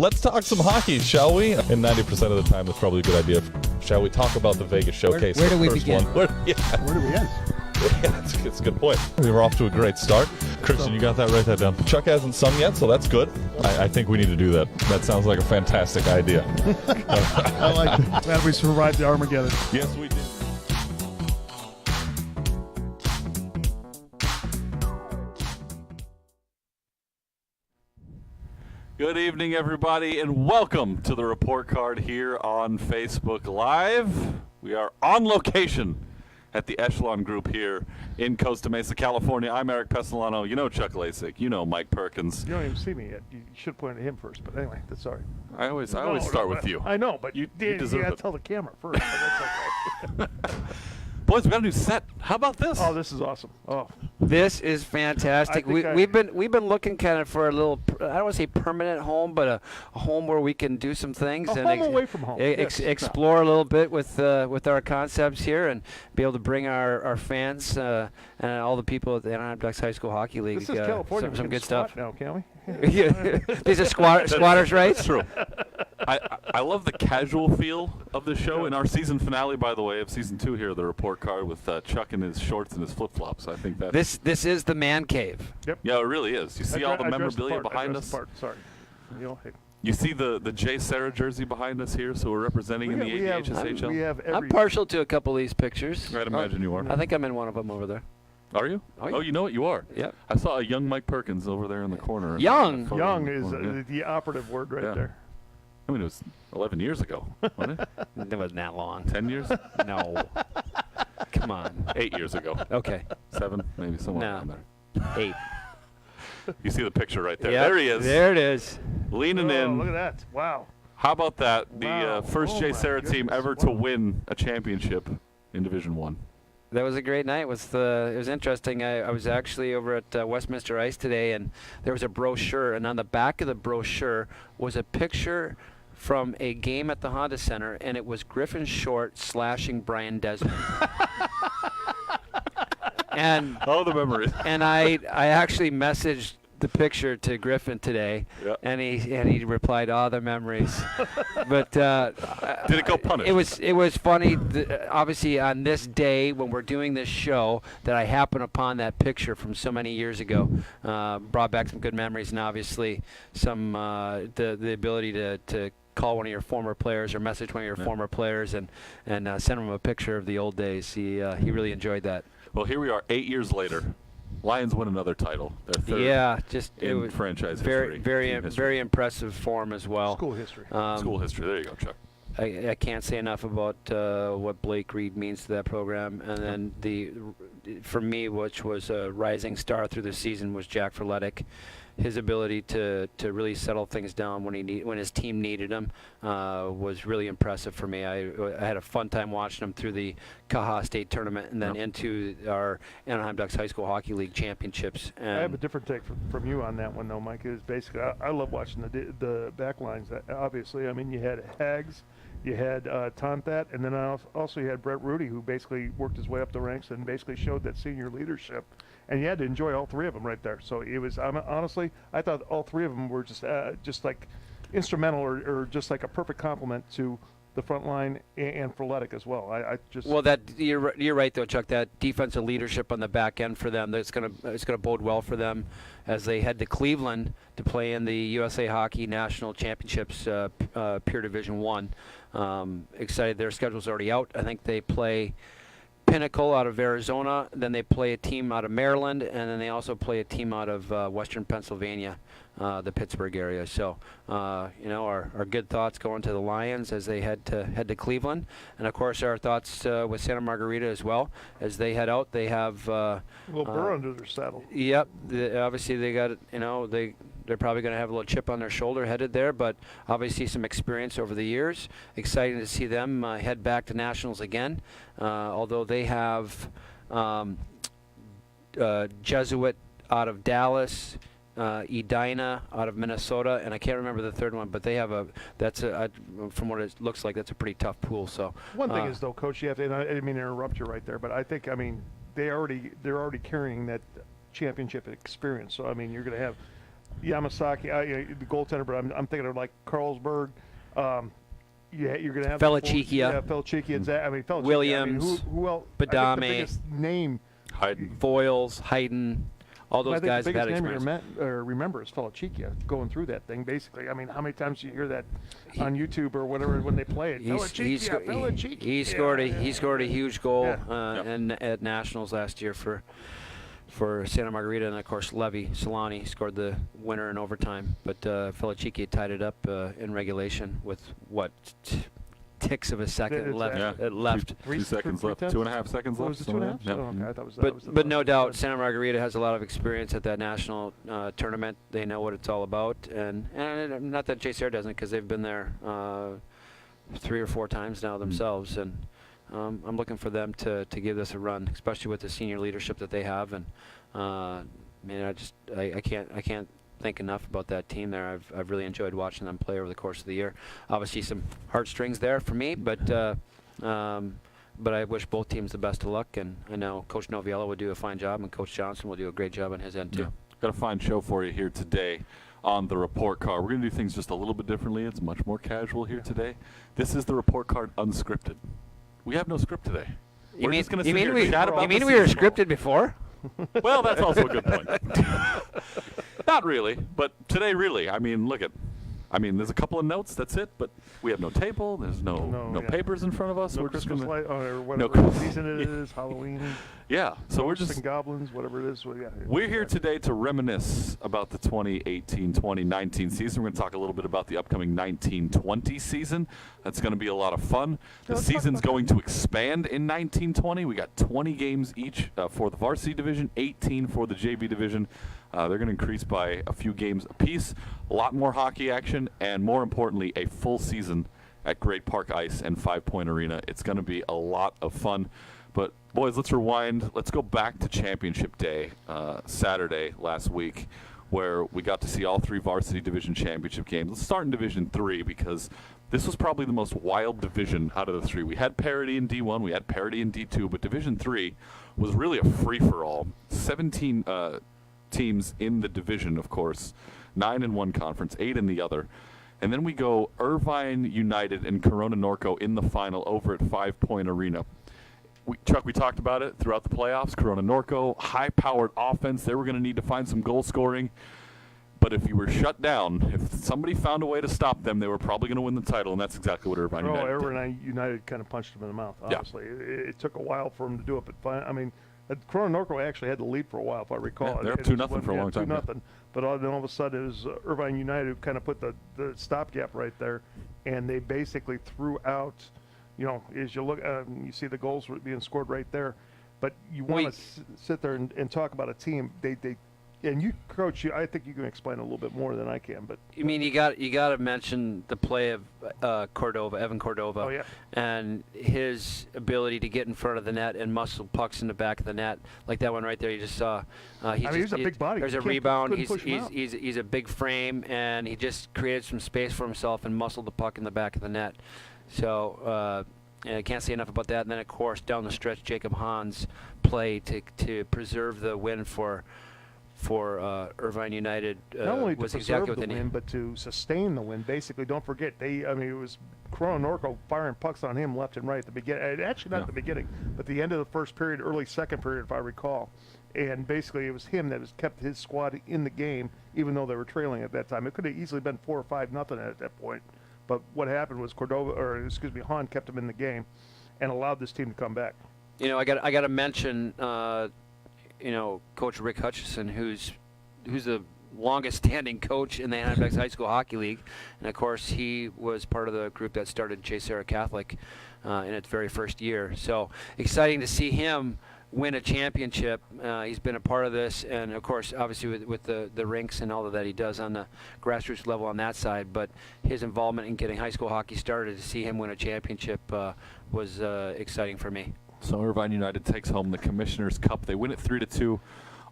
Let's talk some hockey, shall we? And 90% of the time, that's probably a good idea. Shall we talk about the Vegas showcase? Where do we begin? Where do we end? Yeah, it's a good point. We were off to a great start. Christian, you got that? Write that down. Chuck hasn't sung yet, so that's good. I think we need to do that. That sounds like a fantastic idea. I like it. Glad we survived the Armageddon. Yes, we did. Good evening, everybody, and welcome to the report card here on Facebook Live. We are on location at the Echelon Group here in Costa Mesa, California. I'm Eric Pessolano. You know Chuck Lasik. You know Mike Perkins. You don't even see me yet. You should point at him first, but anyway, that's sorry. I always start with you. I know, but you deserve got to it. tell the camera first. But that's okay. Boys, we got a new set. How about this? Oh, this is awesome. Oh, This is fantastic. We've been looking kind of for a little, I don't want to say permanent home, but a home where we can do some things a and home away from home. Yes. explore a little bit with our concepts here and be able to bring our fans and all the people at the Anaheim Ducks High School Hockey League This is California. some good stuff. Now, can we? These are squatters' rights. That's true. I love the casual feel of the show. In our season finale, by the way, of season 2 here, the report card with Chuck in his shorts and his flip-flops. I think that This is the man cave. Yep. Yeah, it really is. You see all the memorabilia behind us. Sorry. Hey. You see the Jay Sarah jersey behind us here, so we're representing in the ADHSHL. We have every. I'm partial to a couple of these pictures. I'd imagine you are. I think I'm in one of them over there. Are you? Oh, yeah. Oh, you know what? You are. Yep. I saw a young Mike Perkins over there in the corner. Young? Young is the operative word right there. I mean, it was 11 years ago, wasn't it? It wasn't that long. 10 years? No. Come on. 8 years ago. Okay. 7, maybe somewhere No. around there. 8. You see the picture right there. Yep, There he is. There it is. Leaning in. Look at that. Wow. How about that? The Wow. first Oh Jay my Sarah team goodness. ever to Wow. win a championship in Division 1. That was a great night. It was interesting. I was actually over at Westminster Ice today, and there was a brochure, and on the back of the brochure was a picture from a game at the Honda Center, and it was Griffin Short slashing Brian Desmond. And Oh, the memories. and I actually messaged the picture to Griffin today, Yep. and he replied, "Oh, the memories." But Did it go punished? It was funny. Obviously, on this day when we're doing this show, that I happen upon that picture from so many years ago, brought back some good memories, and obviously some the ability to call one of your former players or message one of your former players and send them a picture of the old days. He really enjoyed that. Well, here we are 8 years later. Lions win another title. Their third it in was franchise very, history. very impressive form as well. School history. School history. There you go, Chuck. I can't say enough about what Blake Reed means to that program, and then for me, which was a rising star through the season, was Jack Verletic. His ability to really settle things down when his team needed him was really impressive for me. I had a fun time watching him through the Caja State tournament and then into our Anaheim Ducks High School Hockey League championships. And I have a different take from you on that one, though, Mike. It was basically I love watching the back lines. Obviously, I mean, you had Hags, you had Tontat, and then also you had Brett Rudy, who basically worked his way up the ranks and basically showed that senior leadership. And you had to enjoy all three of them right there. So it was honestly, I thought all three of them were just like instrumental or just like a perfect complement to the front line and Verletic as well. Well, that you're right though, Chuck. That defensive leadership on the back end for them, it's gonna bode well for them as they head to Cleveland to play in the USA Hockey National Championships, Pure Division 1. Excited, their schedule's already out. I think they play Pinnacle out of Arizona, then they play a team out of Maryland, and then they also play a team out of Western Pennsylvania, the Pittsburgh area. So, our good thoughts going to the Lions as they head to Cleveland, and of course our thoughts with Santa Margarita as well as they head out. They have a little burr under their saddle. Yep, obviously they got they're probably going to have a little chip on their shoulder headed there, but obviously some experience over the years. Exciting to see them head back to Nationals again, although they have Jesuit out of Dallas, Edina out of Minnesota, and I can't remember the third one, but they have from what it looks like, that's a pretty tough pool. So one thing is though, Coach, you have to, and I didn't mean to interrupt you right there, but they're already carrying that championship experience. So I mean, you're going to have Yamasaki, the goaltender, but I'm thinking of like Carlsberg. You're going to have Felichikia. Yeah, Felichikia. I mean, Felichikia. Williams. I mean, who else? Badame. I think the biggest name. Hayden. Foils, Hayden, all those guys have had the biggest experience. name you remember is Felichikia going through that thing, basically. I mean, how many times do you hear that on YouTube or whatever when they play it? Felichikia. He scored a huge goal Yeah. at Nationals last year for Santa Margarita, and of course Levy Solani scored the winner in overtime. But Felichikia tied it up in regulation with ticks of a second left. Yeah. Left. 2 seconds left. 2.5 seconds Oh, left. was it 2.5? Yeah. Oh, okay. I thought it was, But no doubt, Santa Margarita has a lot of experience at that national tournament. They know what it's all about, and not that JCR doesn't, because they've been there 3 or 4 times now themselves, and I'm looking for them to give this a run, especially with the senior leadership that they have. And man, I can't think enough about that team there. I've really enjoyed watching them play over the course of the year. Obviously, some heartstrings there for me, but I wish both teams the best of luck, and I know Coach Noviello will do a fine job, and Coach Johnson will do a great job on his end too. Yeah. Got a fine show for you here today on the report card. We're going to do things just a little bit differently. It's much more casual here today. This is the report card unscripted. We have no script today. You mean we chat about we were scripted before? Well, that's also a good point. Not really, but today really. I mean, there's a couple of notes. That's it. But we have no table. There's no papers in front of us. No we're Christmas just gonna, light or whatever season it is, Halloween. Yeah. So we're Ghosts just and goblins, whatever it is. We're here today to reminisce about the 2018-2019 season. We're going to talk a little bit about the upcoming 1920 season. That's going to be a lot of fun. The season's going to expand in 1920. We got 20 games each for the varsity division, 18 for the JV division. They're going to increase by a few games apiece, a lot more hockey action, and more importantly, a full season at Great Park Ice and 5 Point Arena. It's going to be a lot of fun. But, boys, let's rewind. Let's go back to Championship Day, Saturday last week, where we got to see all 3 varsity division championship games. Let's start in Division 3 because this was probably the most wild division out of the 3. We had parity in D1, we had parity in D2, but Division 3 was really a free-for-all. 17 teams in the division, of course, 9 in one conference, 8 in the other. And then we go Irvine United and Corona Norco in the final over at 5 Point Arena. Chuck, we talked about it throughout the playoffs. Corona Norco, high-powered offense. They were going to need to find some goal scoring. But if you were shut down, if somebody found a way to stop them, they were probably going to win the title, and that's exactly what Irvine United did. Irvine United kind of punched them in the mouth, honestly. Yeah. It took a while for them to do it, but I mean, Corona Norco actually had the lead for a while, if I recall. Yeah, they're up 2-0 for a long time. 2-0. But then all of a sudden, it was Irvine United who kind of put the stopgap right there, and they basically threw out. You know, as you look, you see the goals being scored right there, but you want to sit there and talk about a team. And you, Coach, I think you can explain a little bit more than I can. But you mean you got to mention the play of Evan Cordova, oh, yeah. and his ability to get in front of the net and muscle pucks in the back of the net, like that one right there. You just saw. He's a big body. There's a rebound. He's a big frame, and he just created some space for himself and muscled the puck in the back of the net. So I can't say enough about that. And then, of course, down the stretch, Jacob Hahn's play to preserve the win for Irvine United not only was to exactly preserve what the they win, needed. but to sustain the win. Basically, don't forget it was Corona Norco firing pucks on him left and right at the beginning. Actually, not at the beginning, but the end of the first period, early second period, if I recall. And basically, it was him that has kept his squad in the game, even though they were trailing at that time. It could have easily been 4 or 5-0 at that point. But what happened was Hahn kept him in the game and allowed this team to come back. You know, I got to mention, Coach Rick Hutchison, who's the longest-standing coach in the Halifax High School Hockey League, and of course he was part of the group that started J. Sarah Catholic in its very first year. So exciting to see him win a championship. He's been a part of this, and of course, obviously with the rinks and all of that he does on the grassroots level on that side. But his involvement in getting high school hockey started, to see him win a championship was exciting for me. So Irvine United takes home the Commissioner's Cup. They win it 3-2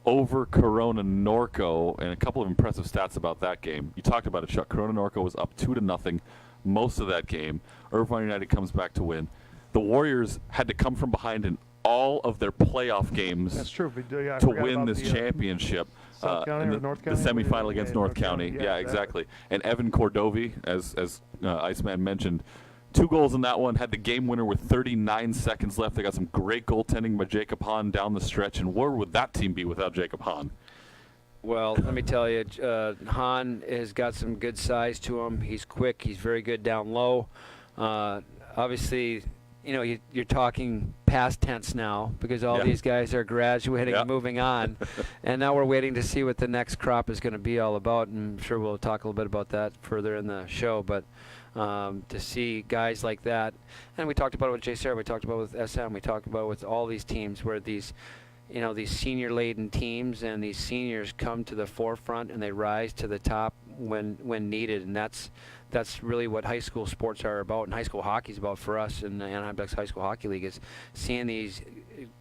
over Corona Norco, and a couple of impressive stats about that game. You talked about it, Chuck. Corona Norco was up 2-0 most of that game. Irvine United comes back to win. The Warriors had to come from behind and all of their playoff games That's true. I to forgot win about this the, championship. South County in or North the County? semifinal against North County. Yeah, Yeah, exactly. And Evan Cordovi, as Iceman mentioned, 2 goals in that one. Had the game winner with 39 seconds left. They got some great goaltending by Jacob Hahn down the stretch. And where would that team be without Jacob Hahn? Well, let me tell you, Hahn has got some good size to him. He's quick. He's very good down low. Obviously, you're talking past tense now because all these guys are graduating and moving on. And now we're waiting to see what the next crop is going to be all about. And I'm sure we'll talk a little bit about that further in the show. But to see guys like that, and we talked about it with JCR, we talked about it with SM, we talked about it with all these teams where these senior-laden teams and these seniors come to the forefront and they rise to the top when needed, and that's really what high school sports are about, and high school hockey is about for us in the Anaheim Ducks High School Hockey League, is seeing these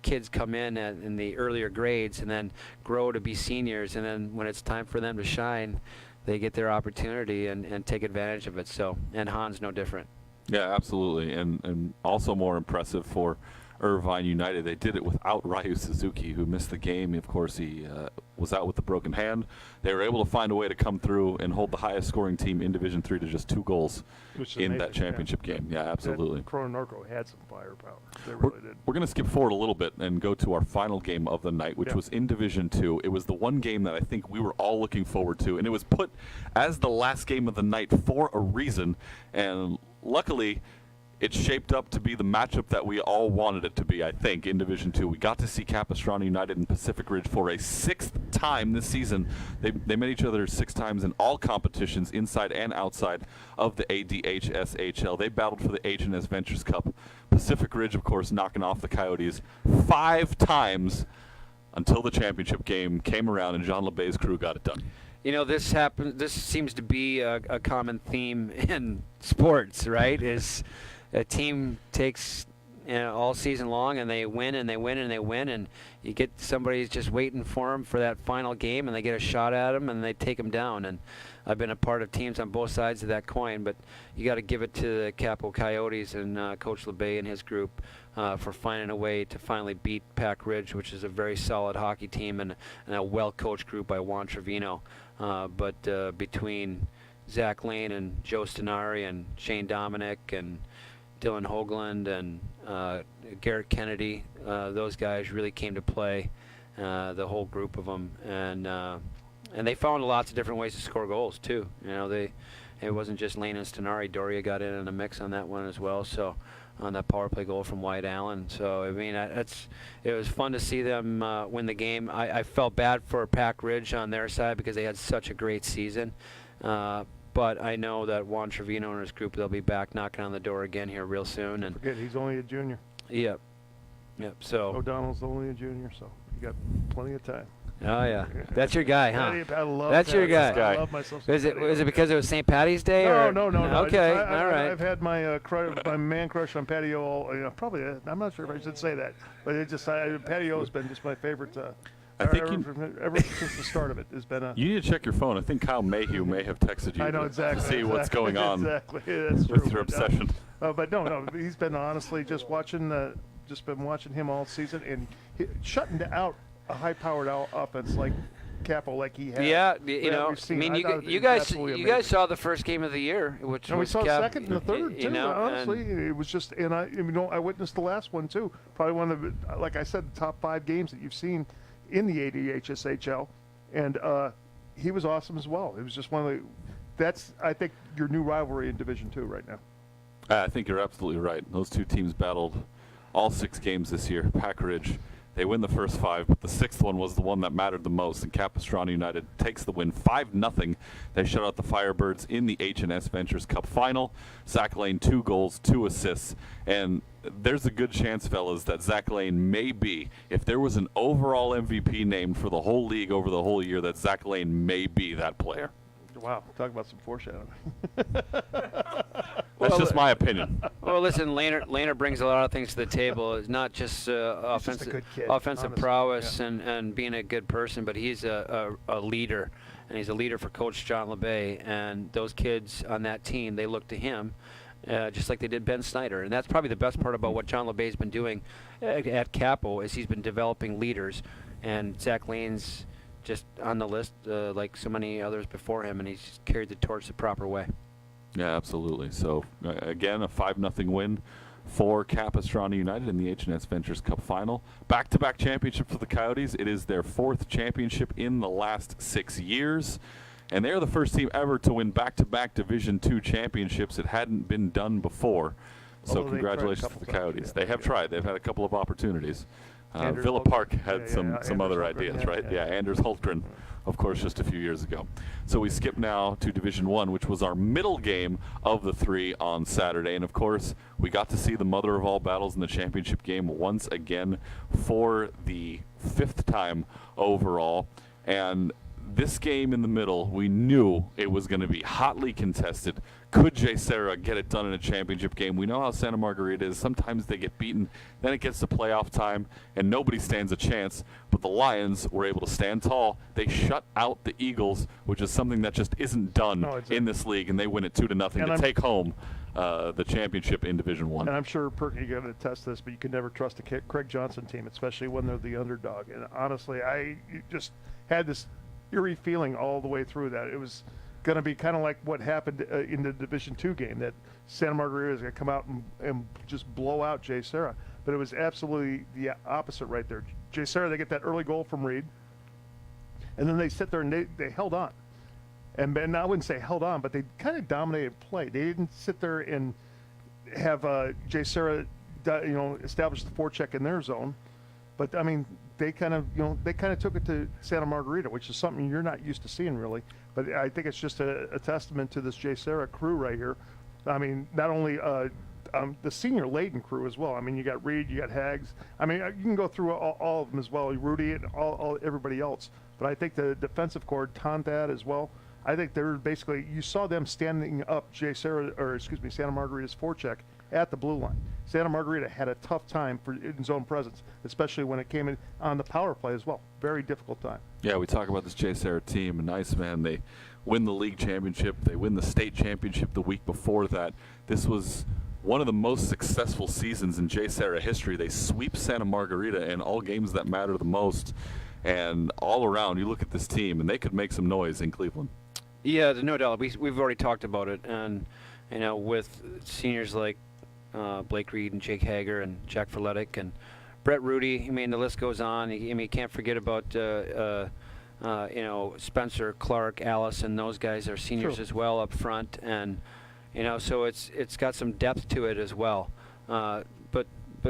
kids come in the earlier grades and then grow to be seniors, and then when it's time for them to shine, they get their opportunity and take advantage of it. So, and Hahn's no different. Yeah, absolutely, and also more impressive for Irvine United. They did it without Ryu Suzuki, who missed the game. Of course, he was out with a broken hand. They were able to find a way to come through and hold the highest scoring team in Division III to just 2 goals in that championship game. Yeah, absolutely. Corona Norco had some firepower. They really did. We're going to skip forward a little bit and go to our final game of the night, which was in Division II. It was the one game that I think we were all looking forward to, and it was put as the last game of the night for a reason, and luckily it shaped up to be the matchup that we all wanted it to be, I think, in Division II. We got to see Capistrano United and Pacific Ridge for a 6th time this season. They met each other 6 times in all competitions, inside and outside of the ADHSHL. They battled for the H&S Ventures Cup. Pacific Ridge, of course, knocking off the Coyotes 5 times until the championship game came around and Jean LeBay's crew got it done. This seems to be a common theme in sports, right? Is a team takes all season long and they win and they win and they win, and you get somebody's just waiting for them for that final game and they get a shot at them and they take them down. And I've been a part of teams on both sides of that coin, but you got to give it to the Capo Coyotes and Coach LeBay and his group for finding a way to finally beat Pac Ridge, which is a very solid hockey team and a well-coached group by Juan Trevino. But between Zach Lane and Joe Stenari and Shane Dominic and Dylan Hoagland and Garrett Kennedy, those guys really came to play, the whole group of them, and they found lots of different ways to score goals too. It wasn't just Lane and Stenari. Doria got in the mix on that one as well. So on that power play goal from White Allen. So I mean, it was fun to see them win the game. I felt bad for Pac Ridge on their side because they had such a great season. But I know that Juan Trevino and his group, they'll be back knocking on the door again here real soon. And forget, he's only a junior. Yep. So O'Donnell's only a junior, so you got plenty of time. Oh yeah, that's your guy, huh? I love that's your guy. I love myself. Was it because it was St. Patty's Day? No. Okay, all right. I've had my my man crush on Patio all. Probably I'm not sure if I should say that, but Patio has been just my favorite. I think ever since the start of it has been a. You need to check your phone. I think Kyle Mayhew may have texted you. I know exactly. To see what's going on. Exactly, that's true. With your obsession. But no, he's been honestly just been watching him all season and shutting out a high-powered offense like Capo, like he has. Yeah, you guys saw the first game of the year, which and we saw the second and the third too. Honestly, it was just, and I witnessed the last one too. Probably one of the, like I said, the top 5 games that you've seen in the ADHSHL, and he was awesome as well. It was just one of the. That's, I think, your new rivalry in Division II right now. I think you're absolutely right. Those two teams battled all 6 games this year. Pac Ridge, they win the first 5, but the 6th one was the one that mattered the most, and Capistrano United takes the win 5-0. They shut out the Firebirds in the H&S Ventures Cup final. Zach Lane, 2 goals, 2 assists, and there's a good chance, fellas, that Zach Lane may be, if there was an overall MVP named for the whole league over the whole year, that Zach Lane may be that player. Wow, talk about some foreshadowing. That's just my opinion. Well, listen, Laner brings a lot of things to the table. It's not just offensive prowess and being a good person, but he's a leader, and he's a leader for Coach John LeBay. And those kids on that team, they look to him just like they did Ben Snyder. And that's probably the best part about what John LeBay's been doing at Capo is he's been developing leaders. And Zach Lane's just on the list like so many others before him, and he's just carried the torch the proper way. Yeah, absolutely. So, again, a 5-0 win for Capistrano United in the H&S Ventures Cup Final. Back-to-back championship for the Coyotes. It is their 4th championship in the last 6 years. And they're the first team ever to win back-to-back Division II championships. It hadn't been done before. So congratulations to the Coyotes. They have tried. They've had a couple of opportunities. Villa Park had some other ideas, right? Yeah, Anders Hultgren, of course, just a few years ago. So we skip now to Division I, which was our middle game of the 3 on Saturday. And, of course, we got to see the mother of all battles in the championship game once again for the 5th time overall. And this game in the middle, we knew it was going to be hotly contested. Could Jay Serra get it done in a championship game? We know how Santa Margarita is. Sometimes they get beaten, then it gets to playoff time, and nobody stands a chance. But the Lions were able to stand tall. They shut out the Eagles, which is something that just isn't done in this league, and they win it 2-0 to take home the championship in Division I. And I'm sure, Perky, you're going to test this, but you can never trust a Craig Johnson team, especially when they're the underdog. And honestly, I just had this eerie feeling all the way through that it was going to be kind of like what happened in the Division II game, that Santa Margarita is going to come out and just blow out Jay Serra. But it was absolutely the opposite right there. Jay Serra, they get that early goal from Reed, and then they sit there and they held on. And I wouldn't say held on, but they kind of dominated play. They didn't sit there and have Jay Serra, establish the forecheck in their zone. But I mean, they kind of took it to Santa Margarita, which is something you're not used to seeing really. But I think it's just a testament to this Jay Serra crew right here. I mean, not only the senior Layton crew as well. I mean, you got Reed, you got Hags. I mean, you can go through all of them as well, Rudy and all everybody else. But I think the defensive cord, Tontat as well. I think they're basically, you saw them standing up Santa Margarita's forecheck at the blue line. Santa Margarita had a tough time in zone presence, especially when it came in on the power play as well. Very difficult time. Yeah, we talk about this Jay Serra team. Nice, man. They win the league championship. They win the state championship the week before that. This was one of the most successful seasons in Jay Serra history. They sweep Santa Margarita in all games that matter the most. And all around, you look at this team, and they could make some noise in Cleveland. Yeah, no doubt. We've already talked about it. And, with seniors like Blake Reed and Jake Hager and Jack Frenetic and Brett Rudy, I mean, the list goes on. You can't forget about Spencer, Clark, Allison. Those guys are seniors as well up front, and so it's got some depth to it as well. But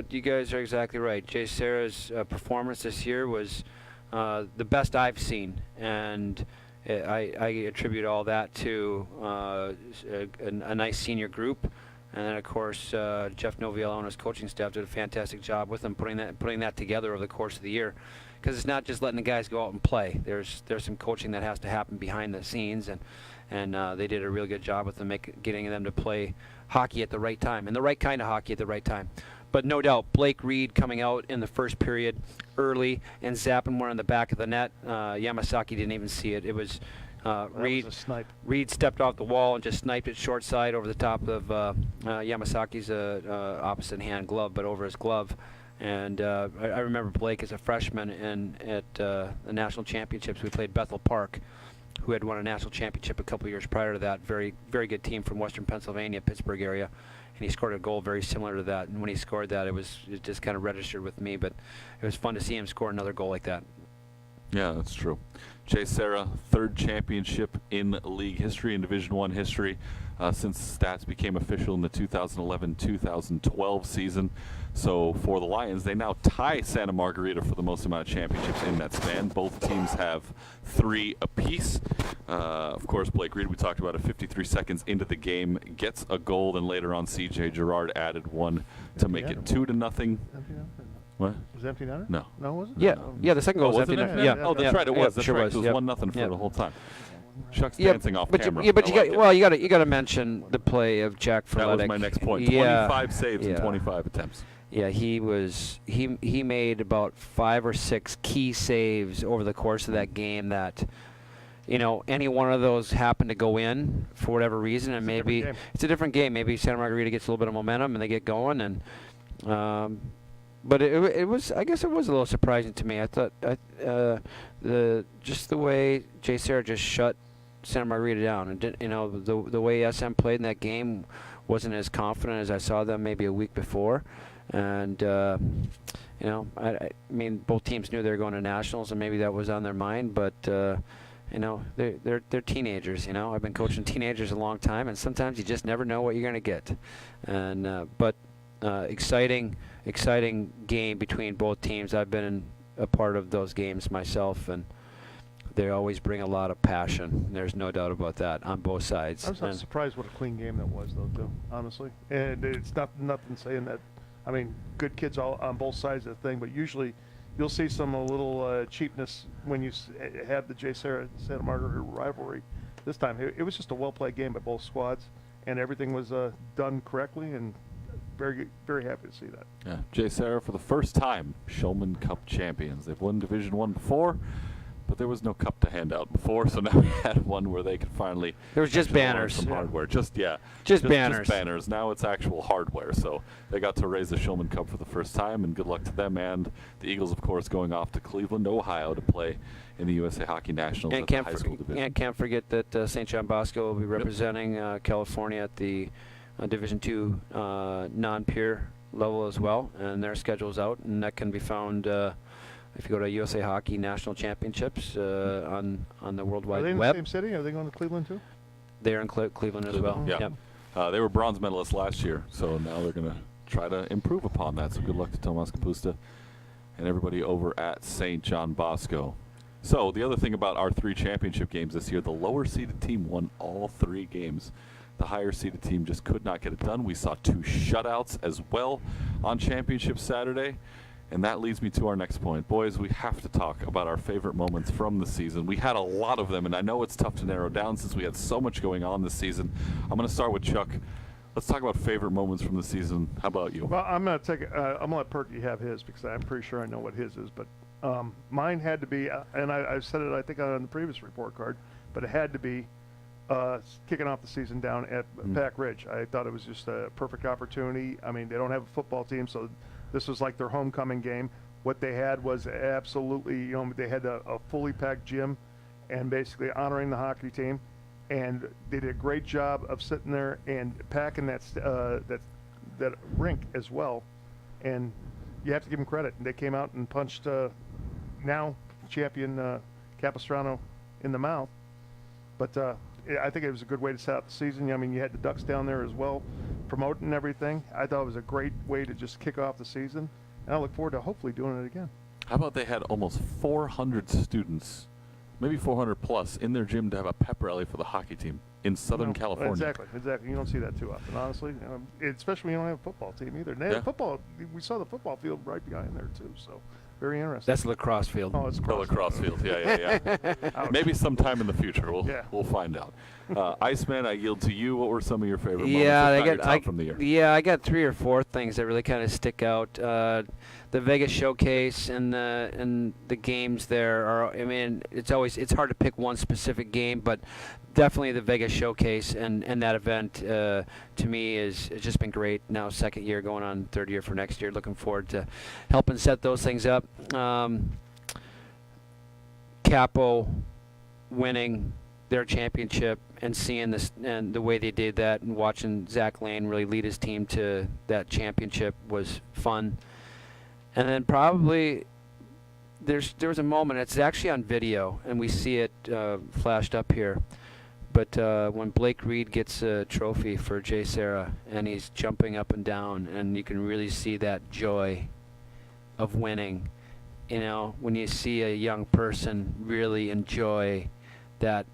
you guys are exactly right. Jay Serra's performance this year was the best I've seen, and I attribute all that to a nice senior group. And then, of course, Jeff Noviello and his coaching staff did a fantastic job with them putting that together over the course of the year. Because it's not just letting the guys go out and play. There's some coaching that has to happen behind the scenes, and they did a really good job with them getting them to play hockey at the right time, and the right kind of hockey at the right time. But no doubt, Blake Reed coming out in the first period early and zapping one on the back of the net. Yamasaki didn't even see it. It was Reed stepped off the wall and just sniped it short side over the top of Yamasaki's opposite hand glove, but over his glove. And I remember Blake as a freshman at the national championships. We played Bethel Park, who had won a national championship a couple years prior to that. Very, very good team from Western Pennsylvania, Pittsburgh area. And he scored a goal very similar to that. And when he scored that, it just kind of registered with me. But it was fun to see him score another goal like that. Yeah, that's true. Jay Serra, 3rd championship in league history, in Division I history, since stats became official in the 2011-2012 season. So for the Lions, they now tie Santa Margarita for the most amount of championships in that span. Both teams have 3 apiece. Of course, Blake Reed, we talked about it, 53 seconds into the game, gets a goal, and later on C.J. Gerard added one to make it 2-0. What? Was it empty netter? No. No, was it? Yeah, the second goal was empty netter. Yeah. Oh, that's right, it was. That's sure right. was. It was 1-0 for the whole time. Chuck's dancing off camera. You got to mention the play of Jack Frenetic. That was my next point. 25 saves and 25 attempts. Yeah, he made about 5 or 6 key saves over the course of that game that any one of those happen to go in for whatever reason, and maybe it's a different game. Maybe Santa Margarita gets a little bit of momentum and they get going, and but it was, I guess it was a little surprising to me. I thought just the way JSerra just shut Santa Margarita down, and the way SM played in that game wasn't as confident as I saw them maybe a week before, and I mean, both teams knew they were going to nationals, and maybe that was on their mind, but they're teenagers. I've been coaching teenagers a long time, and sometimes you just never know what you're going to get. And but exciting game between both teams. I've been a part of those games myself, and they always bring a lot of passion. There's no doubt about that on both sides. I was not surprised what a clean game that was, though, too, honestly. And it's nothing saying that. I mean, good kids all on both sides of the thing, but usually you'll see some a little cheapness when you have the JSerra-Santa Margarita rivalry. This time, it was just a well-played game by both squads, and everything was done correctly, and very, very happy to see that. Yeah, JSerra for the first time Shulman Cup champions. They've won Division I before, but there was no cup to hand out before, so now we had one where they could finally. There was just banners. Some hardware, just banners. Just banners. Now it's actual hardware, so they got to raise the Shulman Cup for the first time, and good luck to them. And the Eagles, of course, going off to Cleveland, Ohio, to play in the USA Hockey Nationals at the high school division. And can't forget that St. John Bosco will be representing California at the Division II non-peer level as well, and their schedule's out, and that can be found. If you go to USA Hockey National Championships on the World Wide Web. Are they in the same city? Are they going to Cleveland too? They're in Cleveland as well. Yeah. Yep. They were bronze medalists last year, so now they're going to try to improve upon that. So good luck to Tomas Kapusta and everybody over at St. John Bosco. So the other thing about our 3 championship games this year, the lower seeded team won all 3 games. The higher seeded team just could not get it done. We saw 2 shutouts as well on Championship Saturday. And that leads me to our next point. Boys, we have to talk about our favorite moments from the season. We had a lot of them, and I know it's tough to narrow down since we had so much going on this season. I'm going to start with Chuck. Let's talk about favorite moments from the season. How about you? Well, I'm going to let Perky have his because I'm pretty sure I know what his is. But mine had to be, and I said it I think on the previous report card, but it had to be kicking off the season down at Pack Ridge. I thought it was just a perfect opportunity. I mean, they don't have a football team, so this was like their homecoming game. What they had was absolutely, they had a fully packed gym and basically honoring the hockey team. And they did a great job of sitting there and packing that rink as well. And you have to give them credit. They came out and punched now champion Capistrano in the mouth. But I think it was a good way to set out the season. I mean, you had the Ducks down there as well, promoting everything. I thought it was a great way to just kick off the season, and I look forward to hopefully doing it again. How about they had almost 400 students, maybe 400 plus, in their gym to have a pep rally for the hockey team in Southern California? Exactly. You don't see that too often, honestly, especially when you don't have a football team either. And they had football. We saw the football field right behind there too, so very interesting. That's lacrosse field. Oh, it's lacrosse field. Yeah. Maybe sometime in the future we'll find out. Iceman, I yield to you. What were some of your favorite moments from the year? Yeah, I got 3 or 4 things that really kind of stick out. The Vegas showcase and the games there are. I mean, it's hard to pick one specific game, but definitely the Vegas showcase and that event to me it's just been great. Now 2nd year, going on 3rd year for next year. Looking forward to helping set those things up. Capo winning their championship and seeing this and the way they did that, and watching Zach Lane really lead his team to that championship was fun. And then probably there was a moment, it's actually on video and we see it flashed up here, but when Blake Reed gets a trophy for JSerra and he's jumping up and down, and you can really see that joy of winning. When you see a young person really enjoy that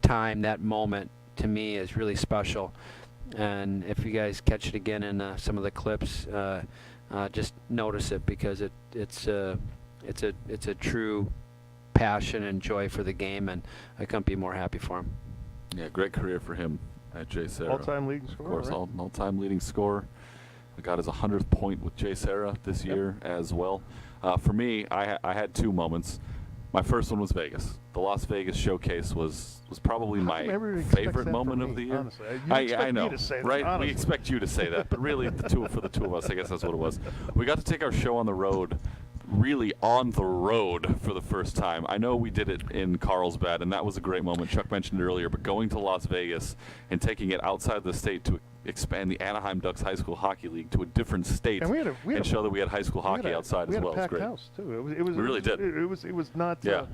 time, that moment, to me is really special. And if you guys catch it again in some of the clips, just notice it, because it's a true passion and joy for the game, and I couldn't be more happy for him. Yeah, great career for him at JSerra. All-time leading scorer. Of course, right? all-time leading scorer. Got his 100th point with JSerra this year as well. For me, I had 2 moments. My first one was Vegas. The Las Vegas showcase was probably How my come everybody expects favorite that from moment me, of the year. honestly? You expect I me know, to say that, right? We honestly. expect you to say that, but really, for the two of us, I guess that's what it was. We got to take our show on the road, really on the road for the first time. I know we did it in Carlsbad, and that was a great moment. Chuck mentioned it earlier, but going to Las Vegas and taking it outside the state to expand the Anaheim Ducks High School Hockey League to a different state And and show that we had high school hockey outside as well. We had a packed great. house too. It was. We really did. It was not. Yeah.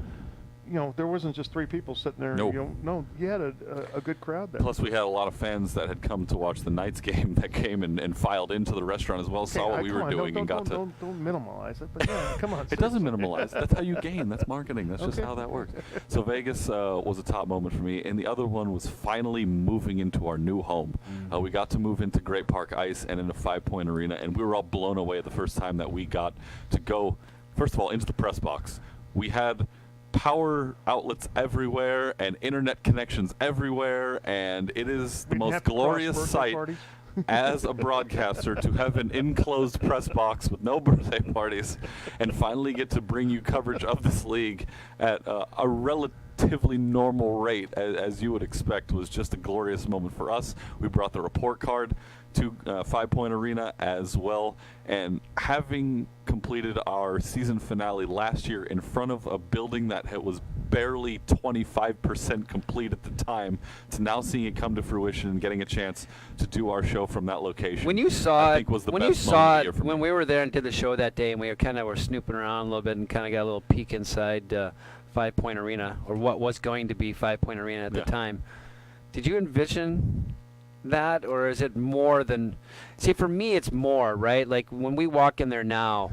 There wasn't just 3 people sitting there. Nope. No, you had a good crowd there. Plus, we had a lot of fans that had come to watch the Knights game that came and filed into the restaurant as well, saw what we were doing, and got to. Don't minimalize it, but yeah, come on. It doesn't minimalize. That's how you gain. That's marketing. That's just how that works. So Vegas was a top moment for me, and the other one was finally moving into our new home. We got to move into Great Park Ice and into 5 Point Arena, and we were all blown away the first time that we got to go, first of all, into the press box. We had power outlets everywhere and internet connections everywhere, and it is the We didn't most have to cross glorious birthday sight parties. as a broadcaster to have an enclosed press box with no birthday parties and finally get to bring you coverage of this league at a relatively normal rate, as you would expect, was just a glorious moment for us. We brought the report card to 5 Point Arena as well, and having completed our season finale last year in front of a building that was barely 25% complete at the time, to now seeing it come to fruition and getting a chance to do our show from that location. When you saw I think was the when best you saw moment of the it, year for when me. we were there and did the show that day, and we were snooping around a little bit and kind of got a little peek inside 5 Point Arena, or what was going to be 5 Point Arena at the time. Did you envision that, or is it more than? See, for me, it's more, right? Like when we walk in there now,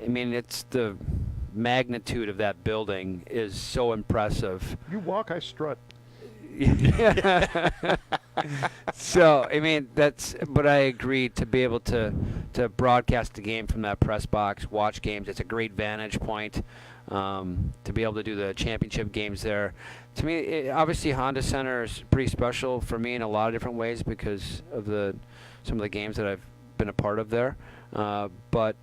I mean, it's the magnitude of that building is so impressive. You walk, I strut. So I mean but I agree, to be able to broadcast the game from that press box, watch games. It's a great vantage point. To be able to do the championship games there, to me, obviously Honda Center is pretty special for me in a lot of different ways because of some of the games that I've been a part of there. But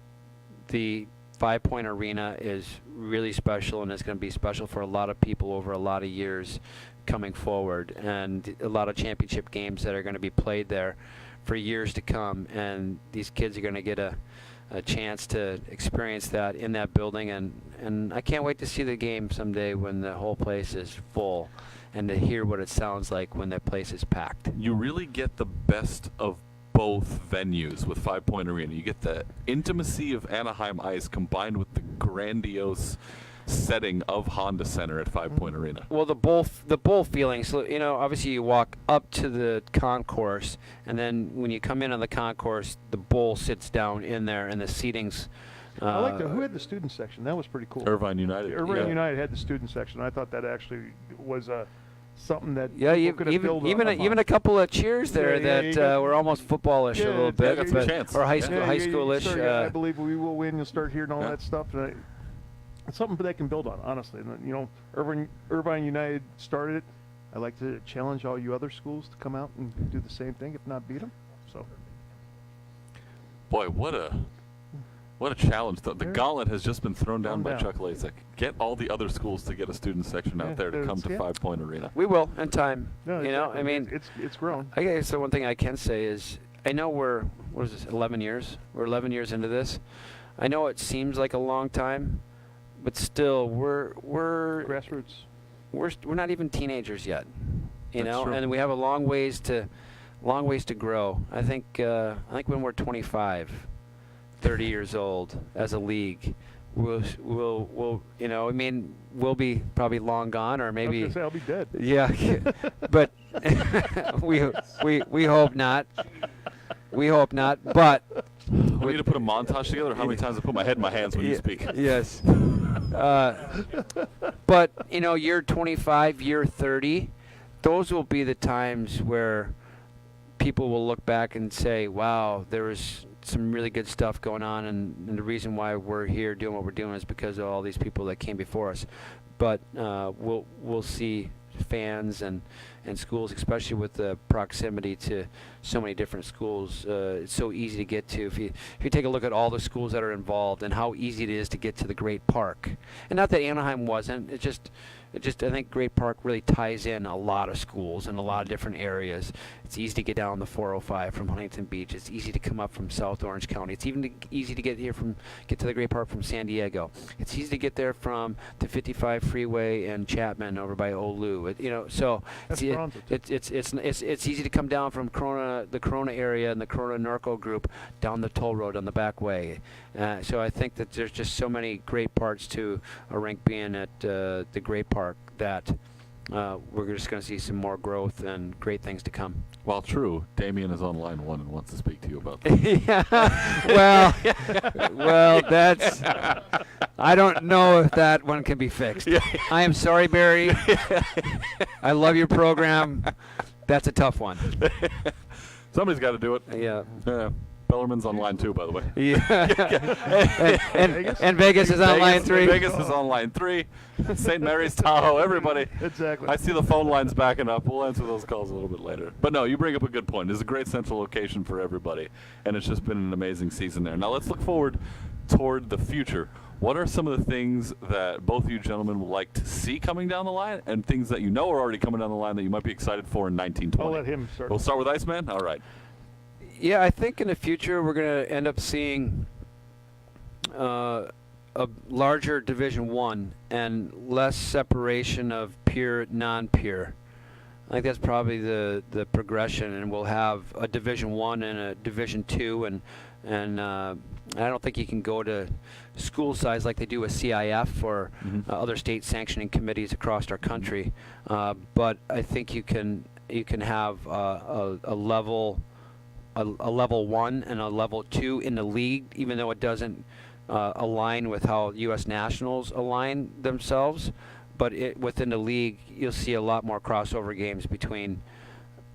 the 5 Point Arena is really special, and it's going to be special for a lot of people over a lot of years coming forward, and a lot of championship games that are going to be played there for years to come. And these kids are going to get a chance to experience that in that building, and I can't wait to see the game someday when the whole place is full, and to hear what it sounds like when that place is packed. You really get the best of both venues with 5 Point Arena. You get the intimacy of Anaheim Ice combined with the grandiose setting of Honda Center at 5 Point Arena. Well, the bowl feeling. So obviously you walk up to the concourse, and then when you come in on the concourse, the bowl sits down in there, and the seating's. I like who had the student section. That was pretty cool. Irvine United. Irvine United had the student section. I thought that actually was something that Yeah, people could have built even a couple of cheers there that were almost footballish a little bit, got some chance. or high Yeah. schoolish. I believe we will win. You'll start hearing all that stuff. And it's something they can build on, honestly. And, Irvine United started it. I like to challenge all you other schools to come out and do the same thing, if not beat them. So, Boy, what a challenge. The gauntlet has just been thrown down by Chuck Lasik. Get all the other schools to get a student section out there to come to 5 Point Arena. We will in time. no, I mean, it's grown. I guess the one thing I can say is I know we're 11 years. We're 11 years into this. I know it seems like a long time, but still we're Grassroots. we're not even teenagers yet, That's true. and we have a long ways to grow. I think when we're 25, 30 years old as a league, we'll we'll be probably long gone, or maybe I was gonna say, I'll be dead. yeah, but we hope not. We hope not, but We need to put a montage together. Or how many times I put my head in my hands when you speak? Yes. But year 25, year 30, those will be the times where people will look back and say, "Wow, there was some really good stuff going on, and the reason why we're here doing what we're doing is because of all these people that came before us." But we'll see fans and schools, especially with the proximity to so many different schools. It's so easy to get to. If you take a look at all the schools that are involved and how easy it is to get to the Great Park, and not that Anaheim wasn't. It just I think Great Park really ties in a lot of schools in a lot of different areas. It's easy to get down the 405 from Huntington Beach. It's easy to come up from South Orange County. It's even easy to get to the Great Park from San Diego. It's easy to get there from the 55 freeway and Chapman over by Olu. So it's easy to come down from the Corona area and the Corona Norco group down the toll road on the back way. So I think that there's just so many great parts to a rink being at the Great Park that we're just going to see some more growth and great things to come. Well, true. Damien is on line 1 and wants to speak to you about that. Yeah. Well, that's. I don't know if that one can be fixed. Yeah. I am sorry, Barry. I love your program. That's a tough one. Somebody's got to do it. Yeah. Bellerman's on line 2, by the way. Yeah. and Vegas is on line 3. Vegas is on line 3. St. Mary's, Tahoe, everybody. Exactly. I see the phone lines backing up. We'll answer those calls a little bit later. But no, you bring up a good point. It's a great central location for everybody, and it's just been an amazing season there. Now let's look forward toward the future. What are some of the things that both of you gentlemen would like to see coming down the line, and things that you know are already coming down the line that you might be excited for in 1920? I'll let him start. We'll start with Iceman? All right. Yeah, I think in the future we're going to end up seeing a larger Division I and less separation of peer, non-peer. I think that's probably the progression, and we'll have a Division I and a Division II, and I don't think you can go to school size like they do with CIF or other state sanctioning committees across our country, but I think you can have a level 1 and a level 2 in the league, even though it doesn't align with how U.S. Nationals align themselves. But within the league, you'll see a lot more crossover games between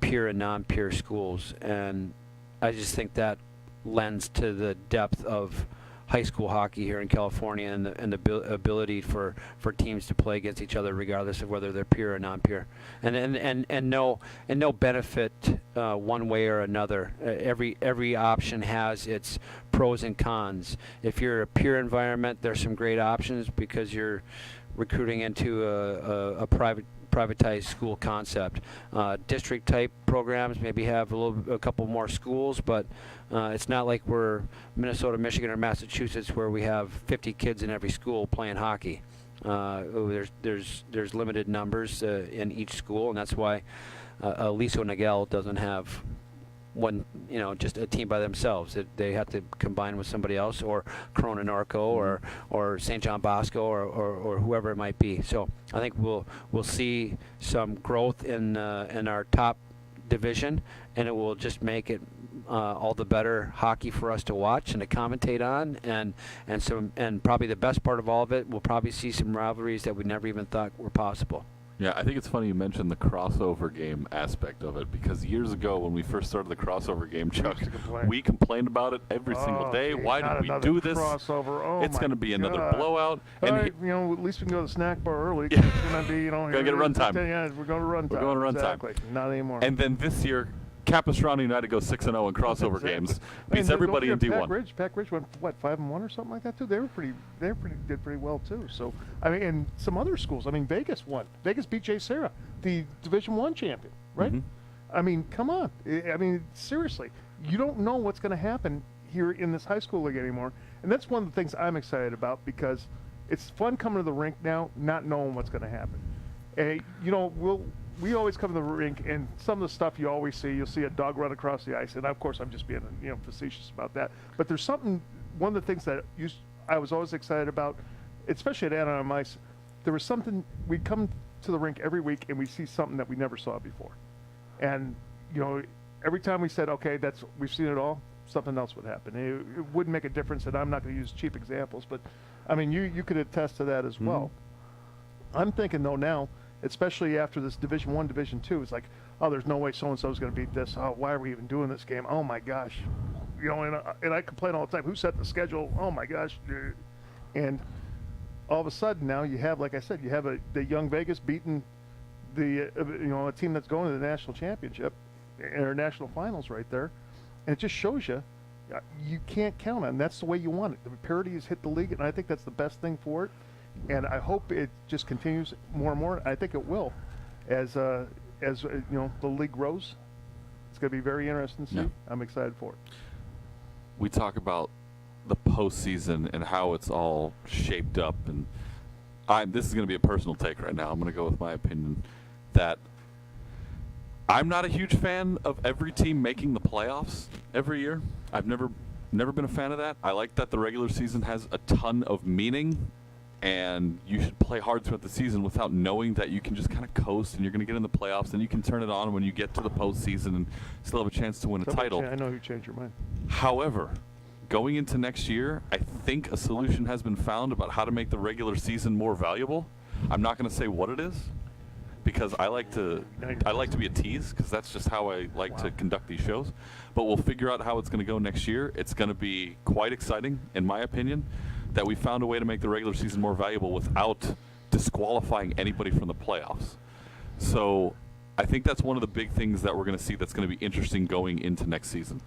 peer and non-peer schools, and I just think that lends to the depth of high school hockey here in California and the ability for teams to play against each other regardless of whether they're peer or non-peer, and no benefit one way or another. Every option has its pros and cons. If you're a peer environment, there's some great options because you're recruiting into a privatized school concept. District type programs maybe have a couple more schools, but it's not like we're Minnesota, Michigan, or Massachusetts where we have 50 kids in every school playing hockey. There's limited numbers in each school, and that's why Aliso Nagel doesn't have one, just a team by themselves. They have to combine with somebody else, or Corona Norco, or St. John Bosco, or whoever it might be. So I think we'll see some growth in our top division, and it will just make it all the better hockey for us to watch and to commentate on, and probably the best part of all of it, we'll probably see some rivalries that we never even thought were possible. Yeah, I think it's funny you mentioned the crossover game aspect of it, because years ago when we first started the crossover game, Chuck, we complained about it every single day. Why did we do this? Crossover. Oh, it's going to be another blowout. All And right, at least we can go to the snack bar early. It's going to be, Gotta get a run time. Yeah, we're going to run time. We're going to run exactly. time. Not anymore. And then this year, Capistrano United goes 6-0 in crossover games, beats everybody in D1. Pack Ridge went 5-1 or something like that too. They did pretty well too. So I mean, and some other schools. I mean, Vegas won. Vegas beat J. Sarah, the Division I champion, right? I mean, come on. I mean, seriously, you don't know what's going to happen here in this high school league anymore, and that's one of the things I'm excited about, because it's fun coming to the rink now, not knowing what's going to happen. We always come to the rink, and some of the stuff you always see, you'll see a dog run across the ice, and of course I'm just being facetious about that. But there's something, one of the things that I was always excited about, especially at Anaheim Ice, there was something, we'd come to the rink every week and we see something that we never saw before. And, every time we said, okay, we've seen it all, something else would happen. It wouldn't make a difference, and I'm not going to use cheap examples, but I mean, you could attest to that as well. I'm thinking though now, especially after this Division I, Division II, it's like, oh, there's no way so-and-so is going to beat this. Oh, why are we even doing this game? Oh, my gosh. And I complain all the time. Who set the schedule? Oh, my gosh. And all of a sudden now you have, like I said, the Young Vegas beating a team that's going to the national championship. international finals right there, and it just shows you you can't count on. That's the way you want it. The parity has hit the league, and I think that's the best thing for it. And I hope it just continues more and more. I think it will, as the league grows. It's going to be very interesting to see. Yeah. I'm excited for it. We talk about the postseason and how it's all shaped up, and this is going to be a personal take right now. I'm going to go with my opinion that I'm not a huge fan of every team making the playoffs every year. I've never been a fan of that. I like that the regular season has a ton of meaning, and you should play hard throughout the season without knowing that you can just kind of coast and you're going to get in the playoffs, and you can turn it on when you get to the postseason and still have a chance to win a title. I know you changed your mind. However, going into next year, I think a solution has been found about how to make the regular season more valuable. I'm not going to say what it is, because I like to be a tease, because that's just how I like to conduct these shows. But we'll figure out how it's going to go next year. It's going to be quite exciting, in my opinion, that we found a way to make the regular season more valuable without disqualifying anybody from the playoffs. So I think that's one of the big things that we're going to see that's going to be interesting going into next season.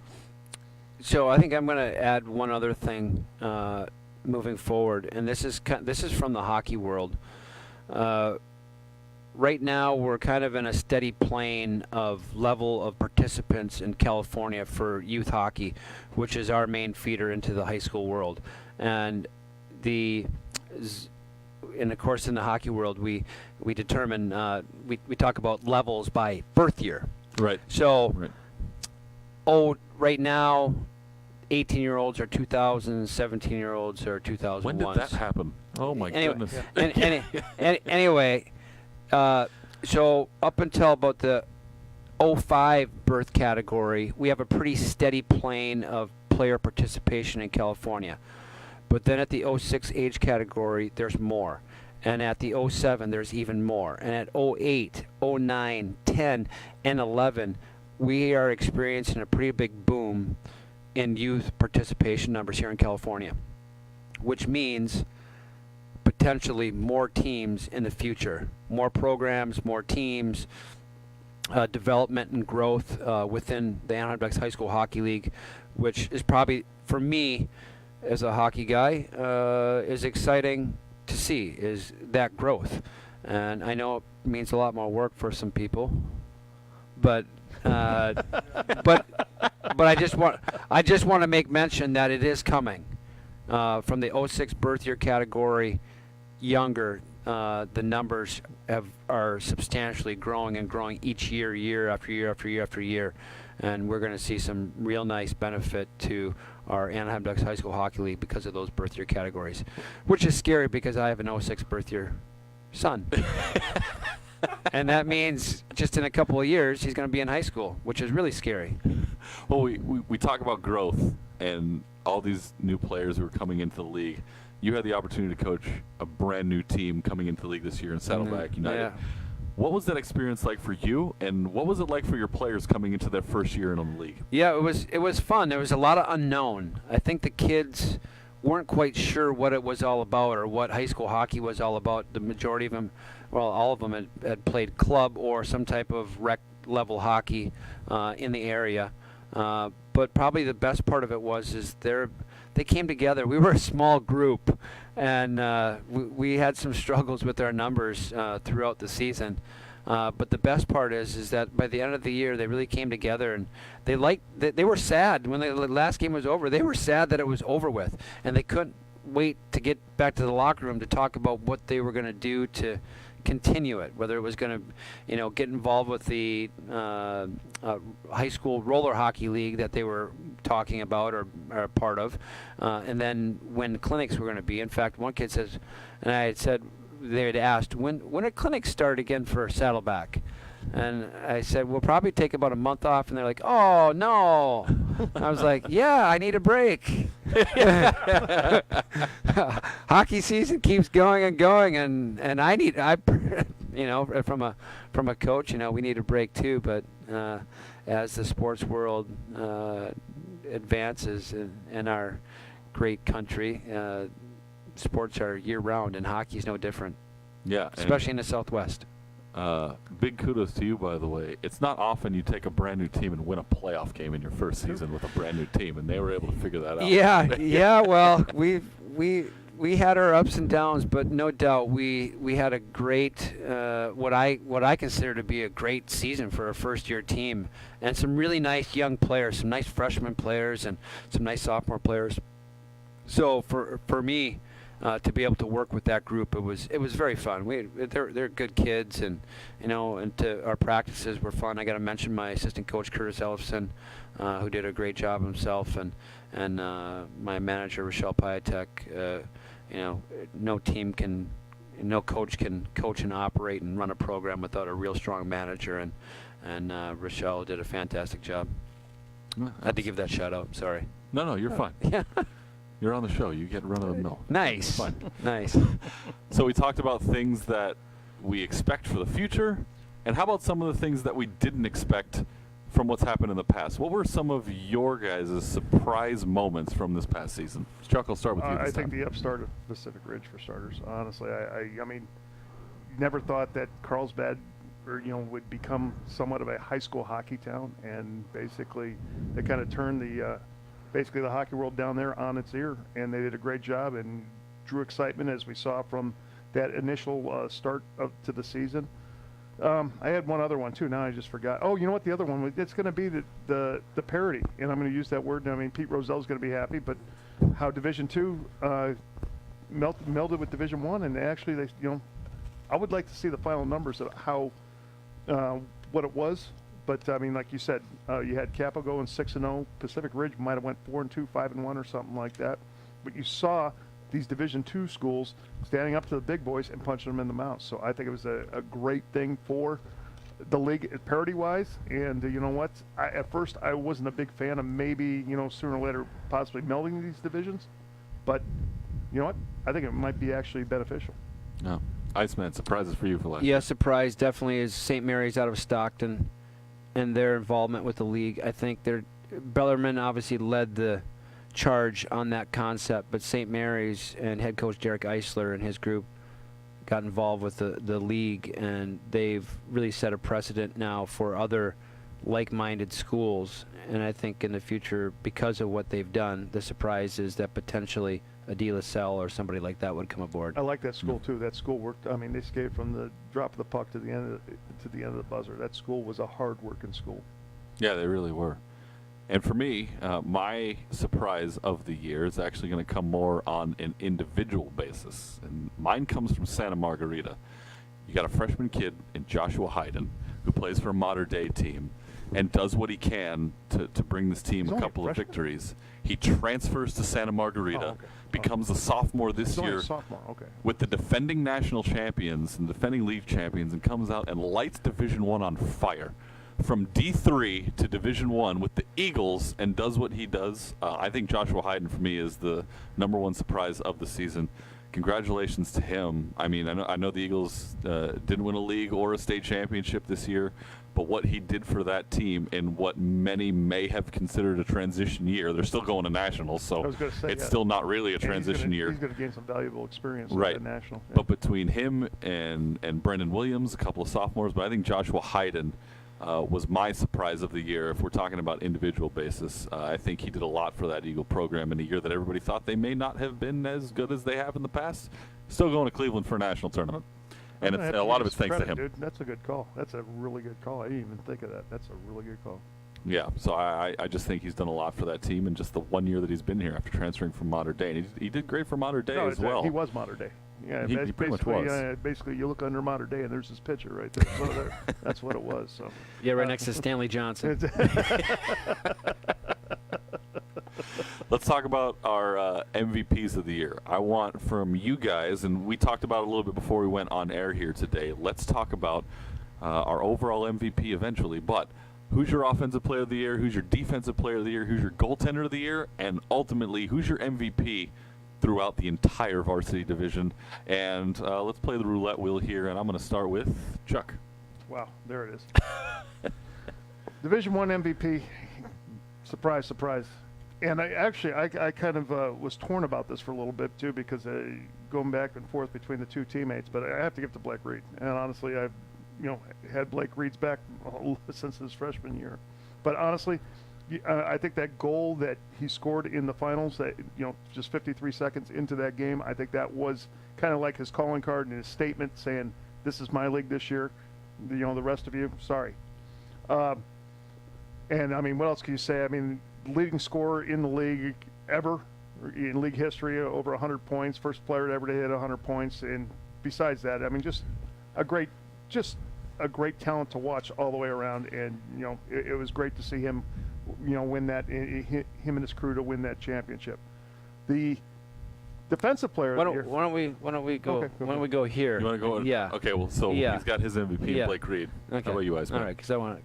So I think I'm going to add one other thing moving forward, and this is from the hockey world. Right now, we're kind of in a steady plane of level of participants in California for youth hockey, which is our main feeder into the high school world. And of course, in the hockey world, we determine we talk about levels by birth year. Right. So, right now, 18-year-olds are 2000s, 17-year-olds are 2001s. When did that happen? Oh my goodness. Anyway, so up until about the 05 birth category, we have a pretty steady plane of player participation in California. But then at the 06 age category, there's more. And at the 07, there's even more. And at 08, 09, 10, and 11, we are experiencing a pretty big boom in youth participation numbers here in California, which means potentially more teams in the future, more programs, more teams, development and growth within the Anaheim Ducks High School Hockey League, which is probably, for me, as a hockey guy, is exciting to see, is that growth. And I know it means a lot more work for some people, but but I just want to make mention that it is coming from the 06 birth year category younger. The numbers are substantially growing and growing each year, year after year after year after year, and we're going to see some real nice benefit to our Anaheim Ducks High School Hockey League because of those birth year categories, which is scary because I have an 06 birth year son. And that means just in a couple of years he's going to be in high school, which is really scary. Well, we talk about growth and all these new players who are coming into the league. You had the opportunity to coach a brand new team coming into the league this year in Saddleback United. Yeah. What was that experience like for you, and what was it like for your players coming into their first year in the league? Yeah, it was fun. There was a lot of unknown. I think the kids weren't quite sure what it was all about or what high school hockey was all about. The majority of them, well, all of them had played club or some type of rec level hockey in the area. But probably the best part of it is they came together. We were a small group, and we had some struggles with our numbers throughout the season. But the best part is that by the end of the year, they really came together, and they were sad when the last game was over. They were sad that it was over with, and they couldn't wait to get back to the locker room to talk about what they were going to do to continue it, whether it was going to, get involved with the high school roller hockey league that they were talking about or are part of, and then when clinics were going to be. In fact, one kid says, and I had said, they had asked, when do clinics start again for Saddleback? And I said, we'll probably take about a month off. And they're like, oh, no. I was like, yeah, I need a break. Hockey season keeps going and going, and from a coach, we need a break too. But as the sports world advances in our great country, sports are year-round, and hockey is no different. Yeah, especially in the Southwest. Big kudos to you, by the way. It's not often you take a brand new team and win a playoff game in your first season with a brand new team, and they were able to figure that out. Yeah. Well, we had our ups and downs, but no doubt we had a great what I consider to be a great season for a first-year team, and some really nice young players, some nice freshman players, and some nice sophomore players. So for me, to be able to work with that group, it was very fun. They're good kids, and our practices were fun. I got to mention my assistant coach Curtis Ellefson, who did a great job himself, and my manager Rochelle Piatek. No coach can coach and operate and run a program without a real strong manager, and Rochelle did a fantastic job. I had to give that shout out. Sorry. No, you're fine. Yeah. You're on the show. You get run of the mill. Nice. Fine. Nice. So we talked about things that we expect for the future, and how about some of the things that we didn't expect from what's happened in the past? What were some of your guys' surprise moments from this past season? Chuck, I'll start with you this I think time. the upstart of Pacific Ridge, for starters. Honestly, I mean, never thought that Carlsbad would become somewhat of a high school hockey town, and basically they kind of turned the hockey world down there on its ear, and they did a great job and drew excitement, as we saw from that initial start to the season. I had one other one too. Now I just forgot. Oh, you know what? The other one, it's going to be the parity, and I'm going to use that word. I mean, Pete Rozell's going to be happy, but how Division II melded with Division I, and actually I would like to see the final numbers of how what it was. But I mean, like you said, you had Capo going 6-0. Pacific Ridge might have went 4-2, 5-1, or something like that. But you saw these Division II schools standing up to the big boys and punching them in the mouth. So I think it was a great thing for the league parity-wise. And you know what? At first, I wasn't a big fan of maybe sooner or later possibly melding these divisions. But you know what? I think it might be actually beneficial. No. Iceman, surprises for you for last Yeah, year. surprise definitely is St. Mary's out of Stockton and their involvement with the league. I think Bellarmine obviously led the charge on that concept, but St. Mary's and head coach Derek Eisler and his group got involved with the league, and they've really set a precedent now for other like-minded schools. And I think in the future, because of what they've done, the surprise is that potentially a De La Salle or somebody like that would come aboard. I like that school too. That school worked. I mean, they skated from the drop of the puck to the end of the buzzer. That school was a hard-working school. Yeah, they really were. And for me, my surprise of the year is actually going to come more on an individual basis. And mine comes from Santa Margarita. You got a freshman kid in Joshua Hayden who plays for a modern-day team and does what he can to bring this team He's a only a couple of freshman? victories. He transfers to Santa Margarita, okay. becomes a sophomore this He's only year a sophomore. Okay. with the defending national champions and defending league champions, and comes out and lights Division I on fire. From D3 to Division I with the Eagles, and does what he does. I think Joshua Hayden, for me, is the #1 surprise of the season. Congratulations to him. I mean, I know the Eagles didn't win a league or a state championship this year, but what he did for that team in what many may have considered a transition year, they're still going to nationals, so I was gonna say, it's yeah. still not really a And transition year. He's going to gain some valuable experience Right. at the national. Yeah. But between him and Brendan Williams, a couple of sophomores, but I think Joshua Hayden was my surprise of the year. If we're talking about individual basis, I think he did a lot for that Eagle program in a year that everybody thought they may not have been as good as they have in the past. Still going to Cleveland for a national tournament, and I'm gonna it's, have a to lot give of it's some thanks to credit, him. Dude. That's a good call. That's a really good call. I didn't even think of that. That's a really good call. Yeah, so I just think he's done a lot for that team in just the 1 year that he's been here after transferring from Modern Day. And he did great for Modern Day as well. He was modern day. Yeah, He that's pretty much basically, was. basically, you look under modern day, and there's this picture right there. So that's what it was. So. Yeah, right next to Stanley Johnson. Let's talk about our MVPs of the year. I want from you guys, and we talked about it a little bit before we went on air here today. Let's talk about our overall MVP eventually, but who's your offensive player of the year, who's your defensive player of the year, who's your goaltender of the year, and ultimately, who's your MVP throughout the entire varsity division? And let's play the roulette wheel here, and I'm going to start with Chuck. Wow, there it is. Division I MVP. Surprise, surprise. And I kind of was torn about this for a little bit too, because going back and forth between the two teammates. But I have to give it to Black Reed. And honestly, had Blake Reed's back since his freshman year. But honestly, I think that goal that he scored in the finals, that just 53 seconds into that game, I think that was kind of like his calling card and his statement saying, "This is my league this year. The rest of you, sorry." And I mean, what else can you say? I mean, leading scorer in the league ever in league history, over 100 points, first player ever to hit 100 points, and besides that, I mean, just a great talent to watch all the way around. And it was great to see him, win that. Him and his crew to win that championship. The defensive player. Why don't we go? Okay, why don't we go here? You want to go? Yeah. Okay. Well, so Yeah. he's got his MVP, Yeah. Blake Reed. Okay. How about you, Iceman? All right,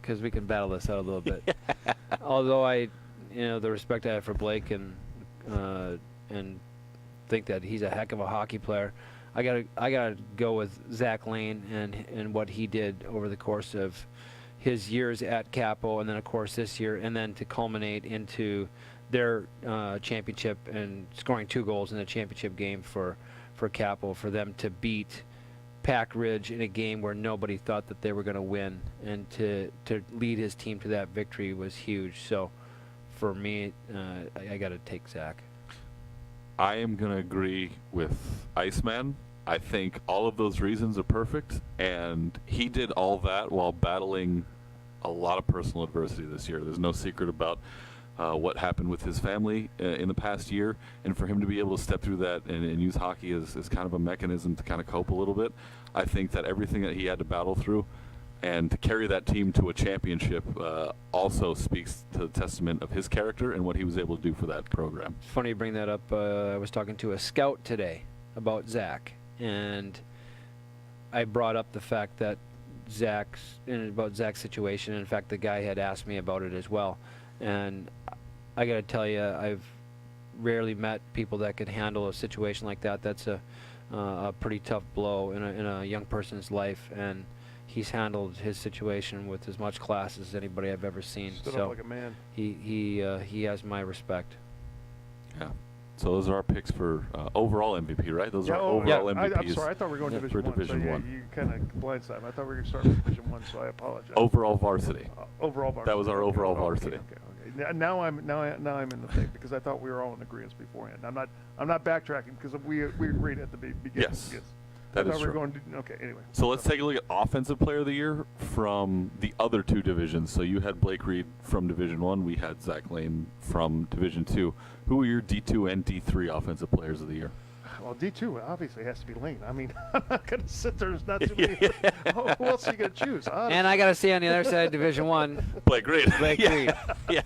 because we can battle this out a little bit. Although the respect I have for Blake and think that he's a heck of a hockey player, I gotta go with Zach Lane and what he did over the course of his years at Capo, and then of course this year, and then to culminate into their championship and scoring 2 goals in the championship game for Capo, for them to beat Pack Ridge in a game where nobody thought that they were going to win, and to lead his team to that victory was huge. So for me, I got to take Zach. I am going to agree with Iceman. I think all of those reasons are perfect, and he did all that while battling a lot of personal adversity this year. There's no secret about what happened with his family in the past year, and for him to be able to step through that and use hockey as kind of a mechanism to kind of cope a little bit, I think that everything that he had to battle through and to carry that team to a championship also speaks to the testament of his character and what he was able to do for that program. It's funny you bring that up. I was talking to a scout today about Zach, and I brought up the fact that about Zach's situation. In fact, the guy had asked me about it as well. And I got to tell you, I've rarely met people that could handle a situation like that. That's a pretty tough blow in a young person's life, and he's handled his situation with as much class as anybody I've ever seen. Stood so up like a man. he has my respect. Yeah. So those are our picks for overall MVP, right? Those are overall yeah. MVPs. I'm sorry, I thought we were going for Division 1. Division 1. You kind of blindsided me. I thought we were going to start with Division 1, so I apologize. Overall varsity. Overall varsity. That was our overall varsity. Okay. Now I'm in the thing, because I thought we were all in agreement beforehand. I'm not backtracking because we agreed at the beginning. Yes. That I is thought we were true. going to, okay, anyway. So let's take a look at Offensive Player of the Year from the other 2 divisions. So you had Blake Reed from Division 1. We had Zach Lane from Division 2. Who are your D2 and D3 Offensive Players of the Year? Well, D2 obviously has to be Lane. I mean, I'm not going to sit there. There's not too many. Who else are you going to choose? Honestly. And I got to see on the other side of Division 1, Blake Reed. Blake Reed. Yeah.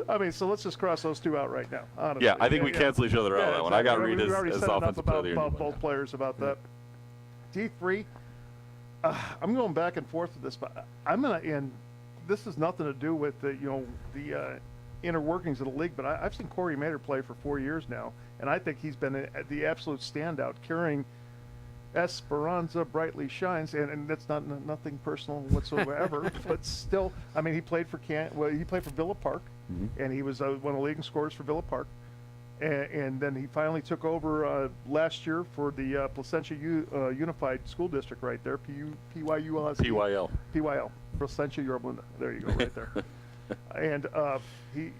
I mean, so let's just cross those 2 out right now. Honestly. Yeah, I think we cancel each other out on that one. I got Reed We've already as said enough Offensive Player of the Year. about both players about that. D3, I'm going back and forth with this, but I'm going to, and this has nothing to do with the inner workings of the league, but I've seen Corey Mater play for 4 years now, and I think he's been the absolute standout, carrying Esperanza brightly shines, and that's nothing personal whatsoever. But still, I mean, he played for Villa Park, and he was one of the leading scorers for Villa Park, and then he finally took over last year for the Placentia Unified School District right there, PYL. PYL, Placentia Yorba Linda. There you go, right there. And he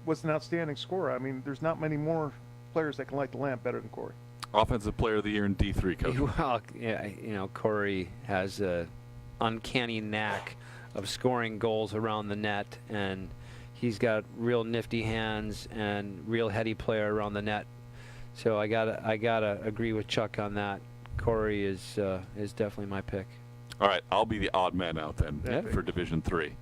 was an outstanding scorer. I mean, there's not many more players that can light the lamp better than Corey. Offensive Player of the Year in D3, Coach. Well, yeah, Corey has a uncanny knack of scoring goals around the net, and he's got real nifty hands and real heady player around the net. So I gotta agree with Chuck on that. Corey is definitely my pick. All right, I'll be the odd man out then Yeah. for Division 3.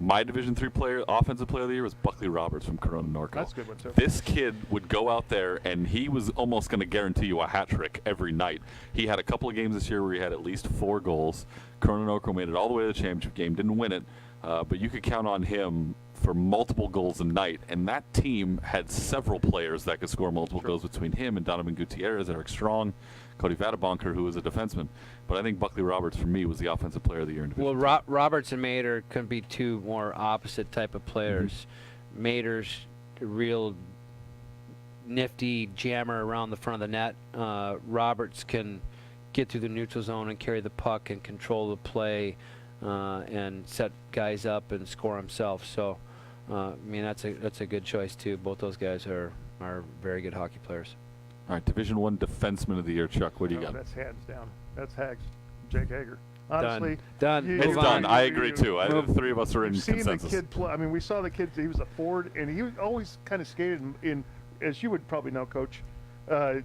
My Division 3 Offensive Player of the Year was Buckley Roberts from Corona Norco. That's a good one, too. This kid would go out there, and he was almost going to guarantee you a hat trick every night. He had a couple of games this year where he had at least 4 goals. Corona Norco made it all the way to the championship game, didn't win it, but you could count on him for multiple goals a night. And that team had several players that could score multiple goals between him and Donovan Gutierrez, Eric Strong, Cody Vadabonker, who was a defenseman. But I think Buckley Roberts, for me, was the Offensive Player of the Year in Division 3. Roberts and Mater could be 2 more opposite type of players. Mater's a real nifty jammer around the front of the net. Roberts can get through the neutral zone and carry the puck and control the play and set guys up and score himself. So, I mean, that's a good choice too. Both those guys are very good hockey players. All right, Division I Defenseman of the Year, Chuck. What do you got? That's hands down. That's Hags. Jake Hager. Honestly, Done. you- It's Move done. on. I agree too. The three of us are in You've seen consensus. the kid play. I mean, we saw the kid. He was a forward, and he always kind of skated in, as you would probably know, Coach, kind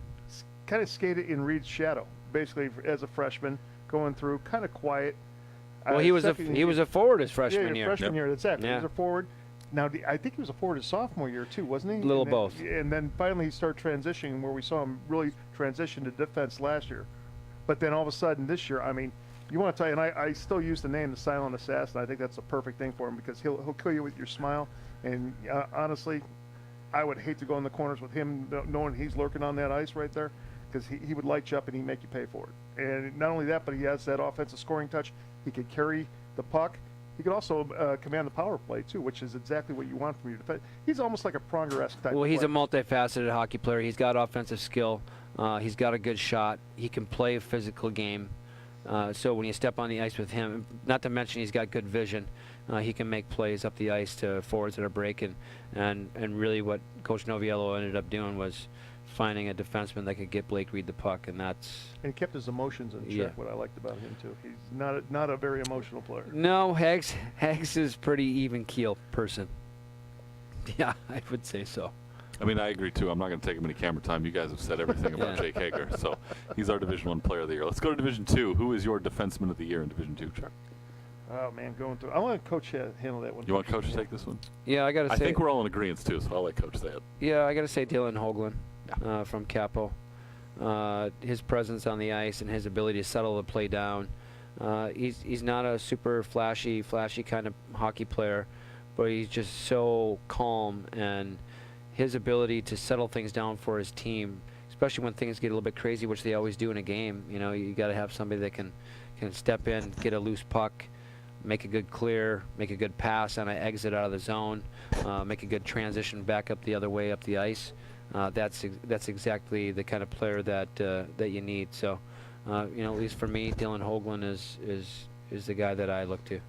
of skated in Reed's shadow, basically as a freshman, going through, kind of quiet. Well, he was a forward his yeah, freshman year. freshman year. Exactly. Yeah. He was a forward. Now, I think he was a forward his sophomore year too, wasn't he? Little And then- both. And then finally he started transitioning, where we saw him really transition to defense last year. But then all of a sudden this year, I mean, you want to tell you, and I still use the name the Silent Assassin. I think that's a perfect thing for him because he'll kill you with your smile. And honestly, I would hate to go in the corners with him, knowing he's lurking on that ice right there, because he would light you up and he'd make you pay for it. And not only that, but he has that offensive scoring touch. He could carry the puck. He could also command the power play too, which is exactly what you want from your defense. He's almost like a Pronger-esque type. Well, he's a player. multifaceted hockey player. He's got offensive skill. He's got a good shot. He can play a physical game. So when you step on the ice with him, not to mention he's got good vision, he can make plays up the ice to forwards that are breaking. And really what Coach Noviello ended up doing was finding a defenseman that could get Blake Reed the puck, and that's... And he kept his emotions in check, Yeah. what I liked about him too. He's not a very emotional player. No, Hags is pretty even keel person. Yeah, I would say so. I mean, I agree too. I'm not going to take him any camera time. You guys have said everything about Yeah. Jake Hager, so he's our Division I Player of the Year. Let's go to Division II. Who is your Defenseman of the Year in Division II, Chuck? Oh man, going through. I want Coach handle that one. You want Coach to take this one? Yeah, I gotta I say. think we're all in agreement too, so I'll let Coach say it. Yeah, I gotta say Dylan Hoagland from Capo. His presence on the ice and his ability to settle the play down. He's not a super flashy kind of hockey player, but he's just so calm, and his ability to settle things down for his team, especially when things get a little bit crazy, which they always do in a game. You know, you got to have somebody that can step in, get a loose puck, make a good clear, make a good pass on an exit out of the zone, make a good transition back up the other way up the ice. That's exactly the kind of player that you need. So, you know, at least for me, Dylan Hoagland is the guy that I look to.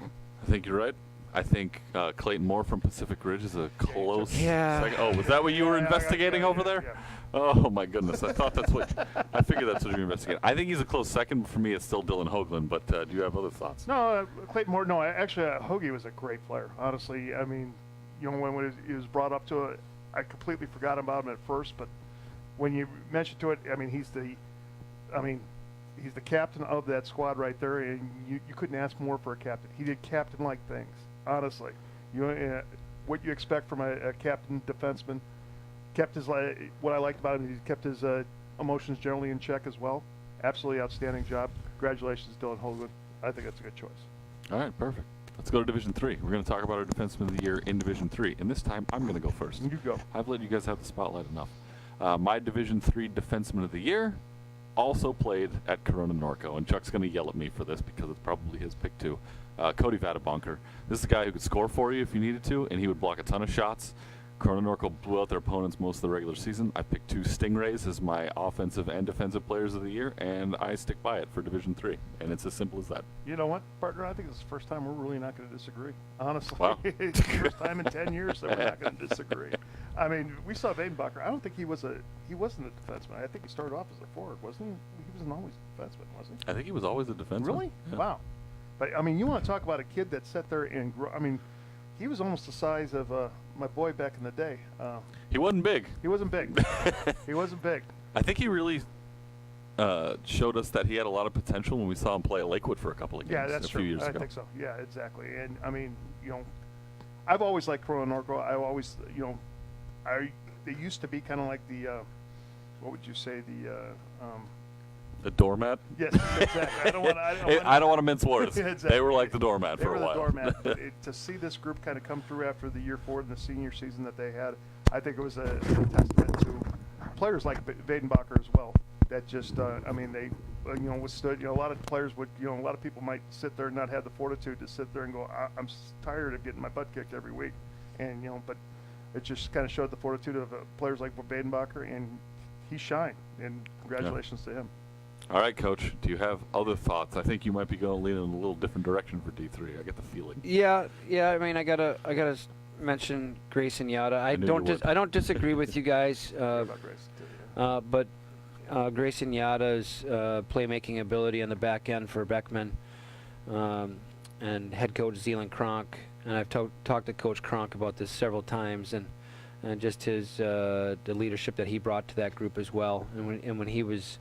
I think you're right. I think Clayton Moore from Pacific Ridge is a close Yeah. second. Oh, was that what you were Yeah, investigating over there? Yeah. Oh my goodness! I thought that's what. I figured that's what you were investigating. I think he's a close second. For me, it's still Dylan Hoagland. But do you have other thoughts? No, Clayton Moore. No, actually, Hoagie was a great player. Honestly, I mean, you know, when he was brought up to it, I completely forgot about him at first. But when you mentioned to it, I mean, he's the captain of that squad right there, and you couldn't ask more for a captain. He did captain-like things. Honestly, what you expect from a captain defenseman. Kept his what I liked about him. He kept his emotions generally in check as well. Absolutely outstanding job. Congratulations, Dylan Hoagland. I think that's a good choice. All right, perfect. Let's go to Division III. We're going to talk about our Defenseman of the Year in Division III, and this time I'm going to go first. You go. I've let you guys have the spotlight enough. My Division III Defenseman of the Year also played at Corona Norco, and Chuck's going to yell at me for this because it's probably his pick too. Cody Vadabonker. This is a guy who could score for you if you needed to, and he would block a ton of shots. Corona Norco blew out their opponents most of the regular season. I picked 2 Stingrays as my offensive and defensive players of the year, and I stick by it for Division III, and it's as simple as that. You know what, partner? I think this is the first time we're really not going to disagree. Honestly, Wow. it's the first time in 10 years that we're not going to disagree. I mean, we saw Vadenbacher. I don't think he wasn't a defenseman. I think he started off as a forward, wasn't he? He wasn't always a defenseman, was he? I think he was always a defenseman. Really? Yeah. Wow. But I mean, you want to talk about a kid that sat there and grew. I mean, he was almost the size of my boy back in the day. He wasn't big. He wasn't big. He wasn't big. I think he really showed us that he had a lot of potential when we saw him play at Lakewood for a couple of games Yeah, that's a few true. years I ago. think so. Yeah, exactly. And I mean, you know, I've always liked Corona Norco. I always, you know, they used to be kind of like the, what would you say, The doormat? yes, exactly. I I don't want to mince words. Exactly. They were like the doormat They for were a the while. doormat. But to see this group kind of come through after the year forward in the senior season that they had, I think it was a testament to players like Vadenbacher as well. That just, I mean, they, you know, withstood. You know, a lot of players would, you know, a lot of people might sit there and not have the fortitude to sit there and go, I'm tired of getting my butt kicked every week, and you know, but it just kind of showed the fortitude of players like Vadenbacher, and he shined. And congratulations to him. All right, Coach. Do you have other thoughts? I think you might be leaning in a little different direction for D3. I get the feeling. Yeah. I mean, I gotta mention Grayson Yada. I don't disagree with you guys. About Grace, too, yeah. But Grayson Yada's playmaking ability on the back end for Beckman, and head coach Zealand Kronk, and I've talked to Coach Kronk about this several times, and just his the leadership that he brought to that group as well. And when he was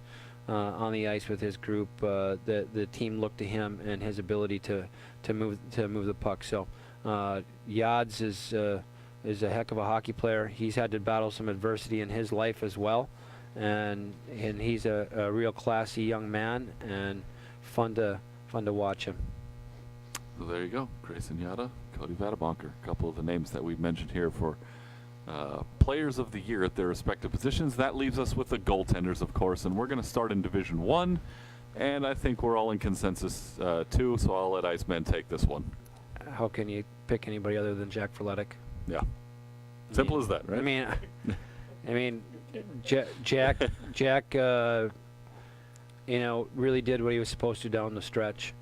on the ice with his group, the team looked to him and his ability to move the puck. So Yads is a heck of a hockey player. He's had to battle some adversity in his life as well, and he's a real classy young man and fun to watch him. So there you go, Grayson Yada, Cody Vadabonker, a couple of the names that we've mentioned here for players of the year at their respective positions. That leaves us with the goaltenders, of course, and we're going to start in Division 1, and I think we're all in consensus too, so I'll let Iceman take this one. How can you pick anybody other than Jack Frenetic? Yeah. Simple as that, right? I mean, Jack, really did what he was supposed to down the stretch.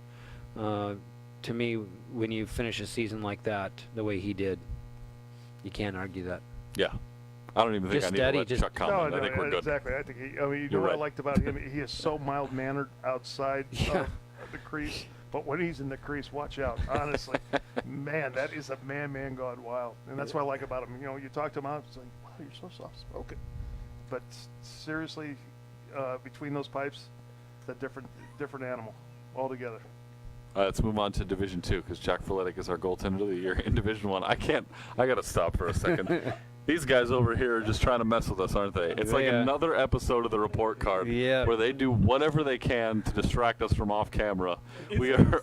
To me, when you finish a season like that, the way he did, you can't argue that. Yeah. I don't even think Just I need steady, to let just- Chuck comment. I think we're good. Exactly. I think you know You're what right. I liked about him? He is so mild-mannered outside Yeah. of the crease, but when he's in the crease, watch out. Honestly, man, that is a man gone wild, and that's what I like about him. You know, you talk to him out, it's like, wow, you're so soft-spoken, but seriously, between those pipes, it's a different animal altogether. Let's move on to Division 2 because Jack Frenetic is our goaltender of the year in Division 1. I got to stop for a second. These guys over here are just trying to mess with us, aren't they? It's like Yeah. another episode of the report card Yeah. where they do whatever they can to distract us from off camera. We are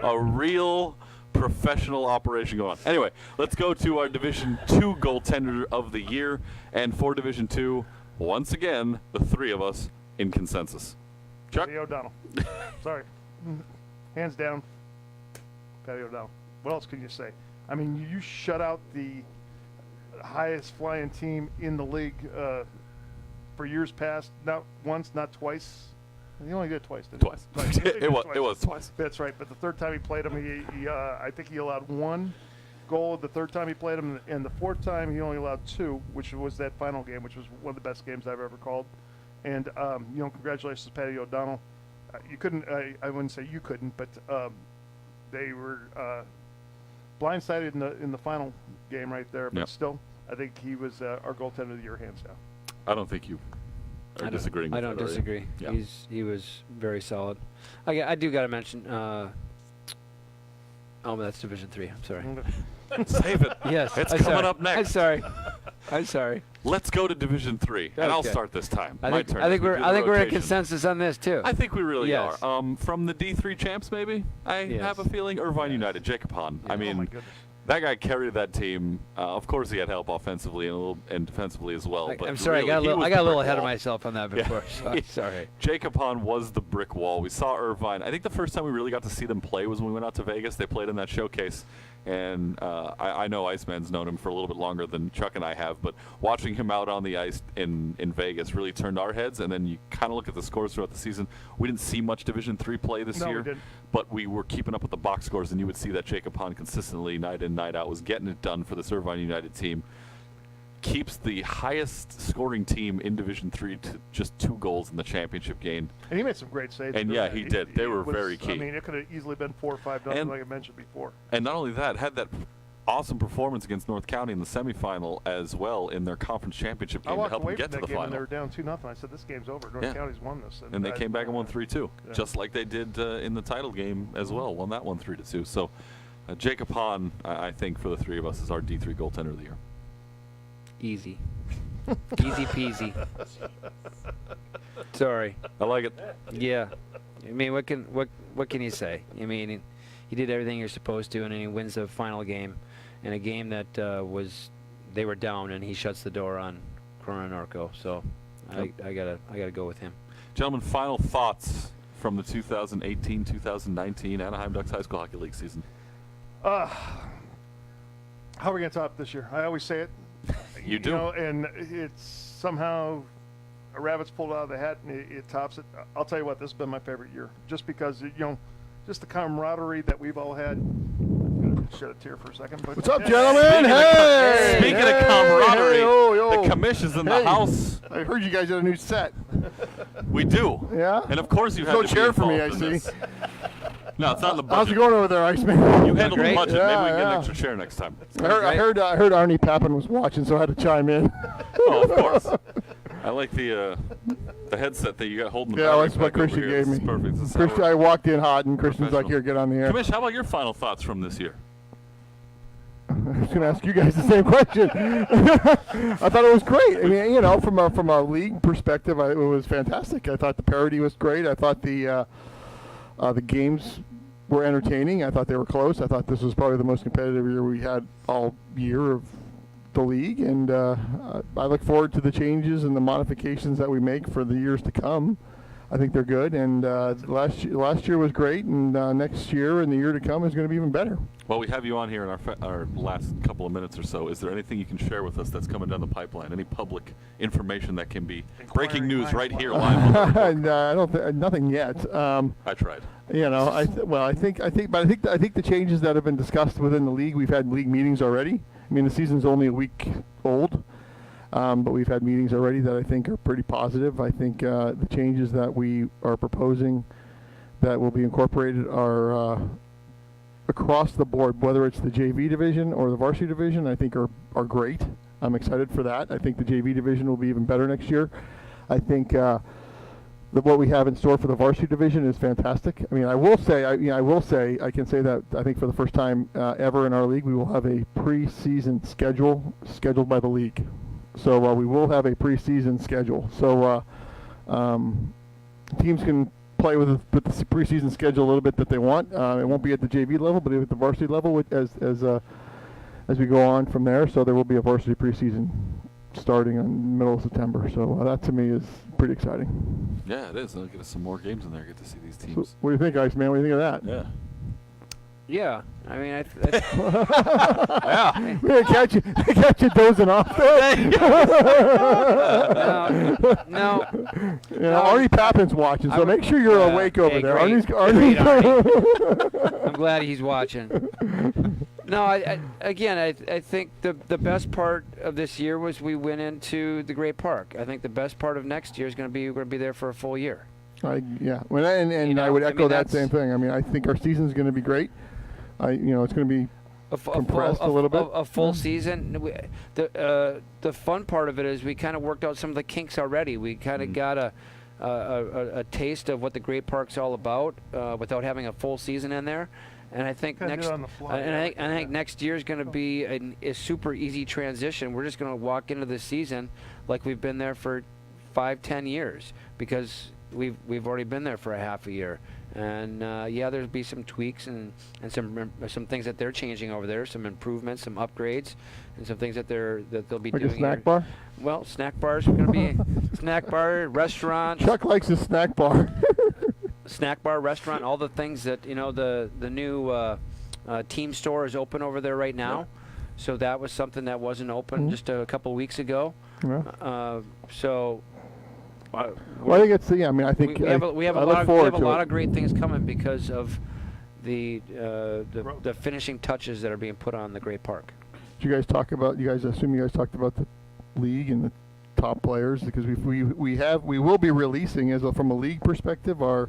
a real professional operation going on. Anyway, let's go to our Division 2 goaltender of the year. And for Division 2, once again, the three of us in consensus. Chuck? Patty O'Donnell. Sorry. Hands down, Patty O'Donnell. What else can you say? I mean, you shut out the highest flying team in the league for years past. Not once, not twice. He only did it twice, didn't he? Twice. Twice. He only did It was twice. That's right. But the third time he played him, I think he allowed one goal the third time he played him, and the fourth time he only allowed two, which was that final game, which was one of the best games I've ever called. And congratulations, Patty O'Donnell. You couldn't. I wouldn't say you couldn't, but they were blindsided in the final game right there. But Yep. still, I think he was our goaltender of the year, hands down. I don't think you are disagreeing with I don't that, are you? disagree. Yeah. He was very solid. I do got to mention. That's Division 3. I'm sorry. Save it. Yes, It's I'm coming sorry. up next. I'm sorry. Let's go to Division 3, and I'll Okay. start this time. I My think turn. I think as we we're do the I think we're in rotation. consensus on this too. I think we really Yes. are. From the D3 champs, maybe I Yes. have a feeling. Irvine United, Jacob Hahn. I Oh my mean, goodness. that guy carried that team. Of course, he had help offensively and defensively as well. But I'm sorry. really, I he got was a the little brick ahead of wall. myself on that Yeah. before. So, sorry. Jacob Hahn was the brick wall. We saw Irvine. I think the first time we really got to see them play was when we went out to Vegas. They played in that showcase. And I know Iceman's known him for a little bit longer than Chuck and I have, but watching him out on the ice in Vegas really turned our heads. And then you kind of look at the scores throughout the season. We didn't see much Division 3 play this No, we year, didn't. but we were keeping up with the box scores, and you would see that Jacob Hahn consistently, night in, night out, was getting it done for the Irvine United team. Keeps the highest scoring team in Division 3 to just 2 goals in the championship game. And he made some great saves. And for yeah, that. he did. They were was- very key. I mean, it could have easily been 4 or 5 nothing, And- like I mentioned before. And not only that, had that awesome performance against North County in the semifinal as well in their conference championship I game to walked help away them get from to that the game and final. they were down 2-0. I said, this game's over. North Yeah. County's won this. And they came back and won 3-2, Yeah. just like they did in the title game as well. Won that one 3-2. So Jacob Hahn, I think, for the three of us, is our D3 goaltender of the year. Easy. Easy peasy. Sorry. I like it. Yeah. I mean, what can you say? I mean, he did everything you're supposed to, and then he wins the final game, in a game that they were down, and he shuts the door on Corona Norco. So I gotta go with him. Gentlemen, final thoughts from the 2018-2019 Anaheim Ducks High School Hockey League season. How are we going to top this year? I always say it. You do. You know, and it's somehow a rabbit's pulled out of the hat and it tops it. I'll tell you what, this has been my favorite year, just because just the camaraderie that we've all had. I'm gonna shed a tear for a second. But What's up, gentlemen? Speaking of camaraderie, hey, yo. the commish is in the house. I heard you guys had a new set. We do. Yeah? And of course you There's had no to chair be for me, involved I in see. this. No, it's not in the How's it budget. going over there, Iceman? You handle the Great. budget. Maybe we can get Yeah. an extra chair next time. I heard Arnie Pappin was watching, so I had to chime in. Oh, of course. I like the headset that you got holding the Yeah, battery that's what pack over Christian here. gave This me. is perfect. This is Christian, how I walked in hot, and Christian's like, Professional. "Here, get on the air." Commish, how about your final thoughts from this year? I was going to ask you guys the same question. I thought it was great. I mean, from a league perspective, it was fantastic. I thought the parity was great. I thought the games were entertaining. I thought they were close. I thought this was probably the most competitive year we had all year of the league, and I look forward to the changes and the modifications that we make for the years to come. I think they're good, and last year was great, and next year and the year to come is going to be even better. Well, we have you on here in our last couple of minutes or so. Is there anything you can share with us that's coming down the pipeline? Any public information that can be breaking news right here live on the report? And I don't nothing yet. I tried. I think the changes that have been discussed within the league, we've had league meetings already. I mean, the season's only a week old, but we've had meetings already that I think are pretty positive. I think the changes that we are proposing that will be incorporated are across the board, whether it's the JV division or the varsity division, I think are great. I'm excited for that. I think the JV division will be even better next year. I think what we have in store for the varsity division is fantastic. I mean, I can say that I think for the first time ever in our league, we will have a preseason scheduled by the league. So we will have a preseason schedule. So teams can play with the preseason schedule a little bit that they want. It won't be at the JV level, but at the varsity level as we go on from there. So there will be a varsity preseason starting in middle of September. So that to me is pretty exciting. Yeah, it is. They'll get us some more games in there. Get to see these So teams. what do you think, Iceman? What do you think of that? Yeah. Yeah, I mean, Yeah. We're gonna catch you dozing off there. no. Arnie Pappin's watching, so make sure you're awake over there. great. Arnie's I'm glad he's watching. No, I think the best part of this year was we went into the Great Park. I think the best part of next year is going to be we're going to be there for a full year. I would echo that same thing. I mean, I think our season's going to be great. It's going to be compressed a little bit. A full season. The fun part of it is we kind of worked out some of the kinks already. We kind of got a taste of what the Great Park's all about without having a full season in there. And I think I think next year is going to be a super easy transition. We're just going to walk into the season like we've been there for 5-10 years because we've already been there for a half a year. And there'll be some tweaks and some things that they're changing over there, some improvements, some upgrades, and some things that they'll be like doing. a snack here. bar? Well, snack bars are going to be snack bar, restaurant. Chuck likes his snack bar. Snack bar, restaurant, all the things that the new team store is open over there right now. Yeah. So that was something that wasn't open just a couple weeks ago. Yeah. Well, I think it's I think we have a lot of great things coming because of the finishing touches that are being put on the Great Park. Did you guys talk about? I assume you guys talked about the league and the top players because we will be releasing from a league perspective our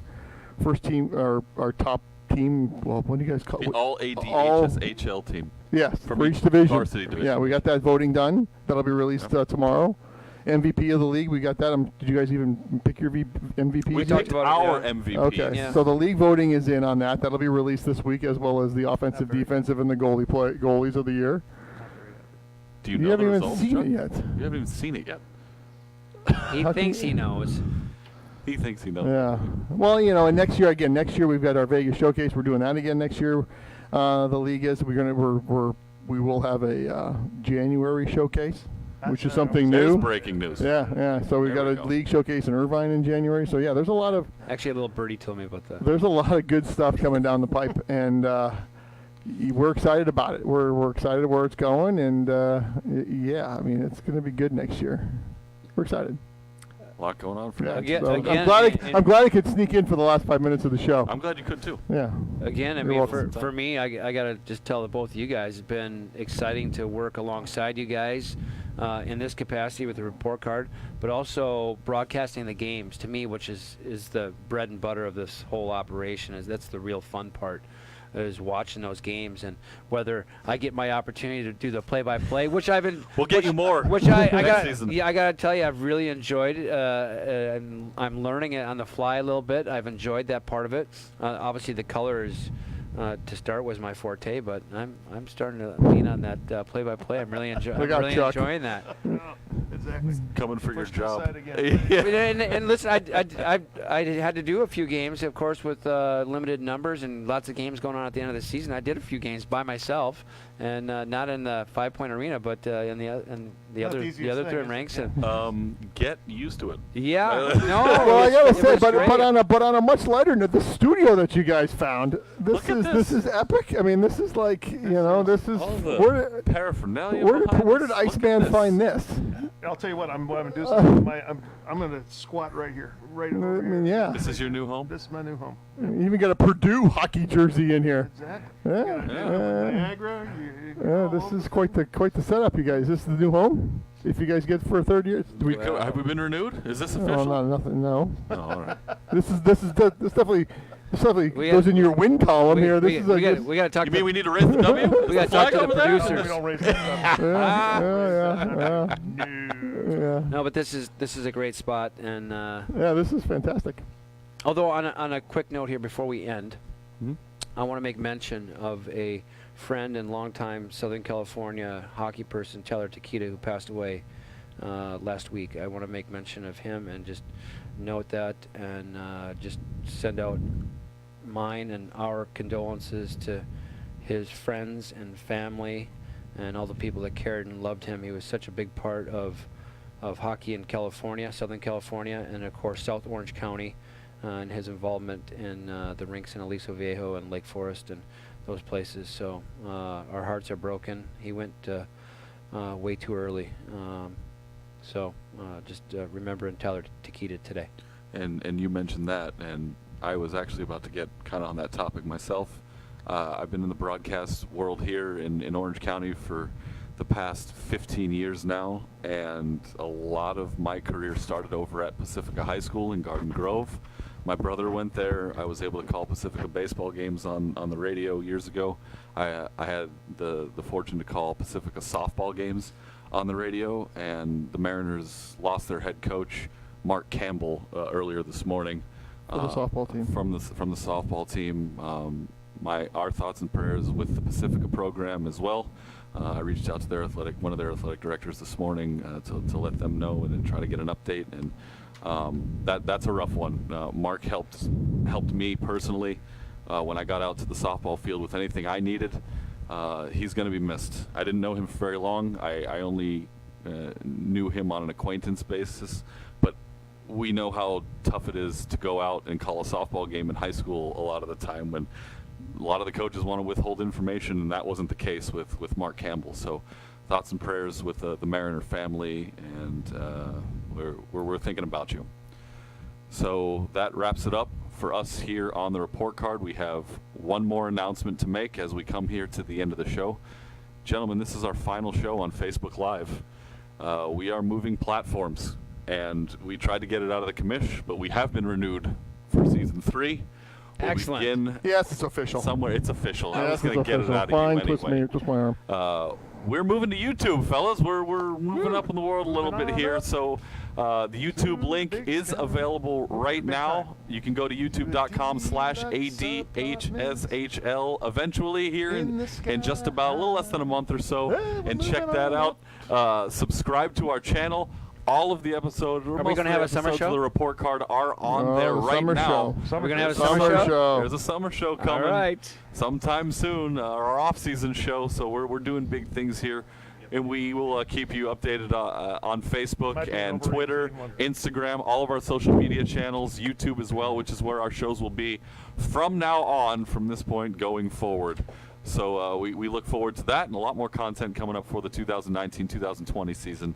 first team our top team. Well, what do you guys call it? All ADHSHL team. Yes, From for each division. varsity division. Yeah, we got that voting done. That'll be released tomorrow. MVP of the league, we got that. Did you guys even pick your MVP? We talked picked about our it, MVP. Okay, Yeah. so the league voting is in on that. That'll be released this week, as well as the offensive, defensive, and the goalies of the year. Do You know haven't the even results, seen Chuck? it yet. You haven't even seen it yet. He How thinks can- he knows. He thinks he knows. Yeah. Well, and next year we've got our Vegas showcase. We're doing that again next year. The league is we will have a January showcase, which is something There's new. breaking news. Yeah. So we've There got we a go. league showcase in Irvine in January. So yeah, there's a lot of Actually, a little birdie told me about that. There's a lot of good stuff coming down the pipe, and we're excited about it. We're excited where it's going, and I mean, it's going to be good next year. We're excited. A lot going on for Yeah, that. Again- so again, I'm glad I could sneak in for the last 5 minutes of the show. I'm glad you could too. Yeah. Again, I You're mean, welcome. for me, I got to just tell both of you guys, it's been exciting to work alongside you guys in this capacity with the report card, but also broadcasting the games to me, which is the bread and butter of this whole operation. That's the real fun part, is watching those games, and whether I get my opportunity to do the play-by-play, which I've been, We'll get you more which I next got, season. yeah, I got to tell you, I've really enjoyed it, and I'm learning it on the fly a little bit. I've enjoyed that part of it. Obviously, the colors to start was my forte, but I'm starting to lean on that play-by-play. I'm really, Look out, Chuck. enjoying that. Exactly. Coming for Pushed your job. aside again. Yeah. And listen, I had to do a few games, of course, with limited numbers and lots of games going on at the end of the season. I did a few games by myself, and not in the 5-point arena, but in the Not other the easiest thing, third is it? ranks. Yeah. And Get used to it. yeah, no. Well, I it gotta was- it say, was but great. on a much lighter note, the studio that you guys found, Look at this is epic. I mean, this is like, you know, this is All the where paraphernalia. where behind did us. Look at Iceman this. find this? I'll tell you what I'm going to do. I'm going to squat right here, right I over mean, here. yeah, This is your new home. This is my new home. you even got a Purdue hockey jersey in here. Exactly. Yeah, Niagara. yeah, this is quite the setup, you guys. This is the new home. If you guys get for a third year, do we? Have we been renewed? Is this Oh, official? no, nothing. No, Oh, all right. this definitely We goes had- in your win column here. This is a we good. got to talk You to mean we need to raise the W? We gotta talk to the We producers. don't raise that stuff. Yeah. No, but this is a great spot, and Yeah, this is fantastic. although on a quick note here before we end, Hmm? I want to make mention of a friend and longtime Southern California hockey person, Tyler Takita, who passed away last week. I want to make mention of him and just note that, and just send out mine and our condolences to his friends and family and all the people that cared and loved him. He was such a big part of hockey in California, Southern California, and of course South Orange County, and his involvement in the rinks in Aliso Viejo and Lake Forest and those places. So our hearts are broken. He went way too early. So just remembering Tyler Takita today. And you mentioned that, and I was actually about to get kind of on that topic myself. I've been in the broadcast world here in Orange County for the past 15 years now, and a lot of my career started over at Pacifica High School in Garden Grove. My brother went there. I was able to call Pacifica baseball games on the radio years ago. I had the fortune to call Pacifica softball games on the radio, and the Mariners lost their head coach, Mark Campbell, earlier this morning. For the softball team. From the softball team. Our thoughts and prayers with the Pacifica program as well. I reached out to one of their athletic directors this morning to let them know and then try to get an update. And that's a rough one. Mark helped me personally when I got out to the softball field with anything I needed. He's going to be missed. I didn't know him for very long. I only knew him on an acquaintance basis, but we know how tough it is to go out and call a softball game in high school a lot of the time when a lot of the coaches want to withhold information, and that wasn't the case with Mark Campbell. So thoughts and prayers with the Mariner family, and we're thinking about you. So that wraps it up for us here on the report card. We have one more announcement to make as we come here to the end of the show. Gentlemen, this is our final show on Facebook Live. We are moving platforms, and we tried to get it out of the commish, but we have been renewed for season 3. We'll Excellent. begin Yes, it's official. somewhere. It's official. I was Yes, going it's to get it official. out Fine, of you anyway. twist my arm. We're moving to YouTube, fellas. We're moving up in the world a little bit here. So the YouTube link is available right now. You can go to youtube.com/ADHSHL eventually here in just about a little less than a month or so, and check that out. Subscribe to our channel. All of the episodes, Are we gonna have a summer of show? the report card are on there right summer now. show. We're gonna have a Summer summer show. show. There's a summer show coming All right. sometime soon, our off-season show. So we're doing big things here, and we will keep you updated on Facebook Might be and over Twitter, 18 one. Instagram, all of our social media channels, YouTube as well, which is where our shows will be from now on, from this point going forward. So we look forward to that and a lot more content coming up for the 2019-2020 season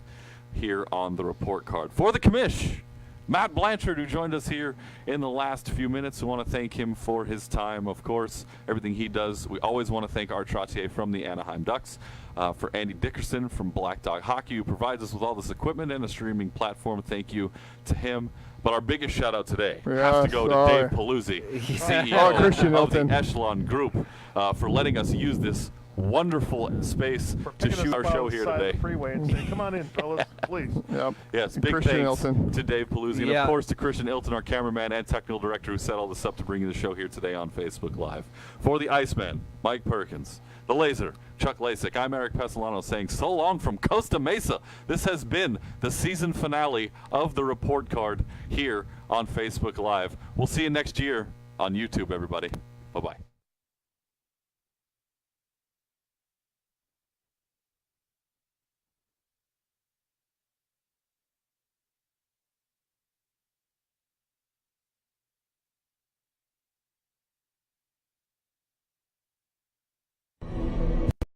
here on the report card. For the commish, Matt Blanchard, who joined us here in the last few minutes. We want to thank him for his time, of course, everything he does. We always want to thank Art Trottier from the Anaheim Ducks, for Andy Dickerson from Black Dog Hockey, who provides us with all this equipment and a streaming platform. Thank you to him. But our biggest shout out today has to go to Dave Paluzzi, CEO Christian of the Hilton. Echelon Group, for letting us use this wonderful space For to picking shoot us our up show on the here side of today. the freeway and say, "Come on in, fellas, please." Yep. Yes, And big Christian thanks Hilton. to Dave Paluzzi, and Yeah. of course to Christian Ilton, our cameraman and technical director, who set all this up to bring you the show here today on Facebook Live. For the Iceman, Mike Perkins, the Laser, Chuck Lasik, I'm Eric Pesolano saying so long from Costa Mesa. This has been the season finale of the Report Card here on Facebook Live. We'll see you next year on YouTube, everybody. Bye-bye.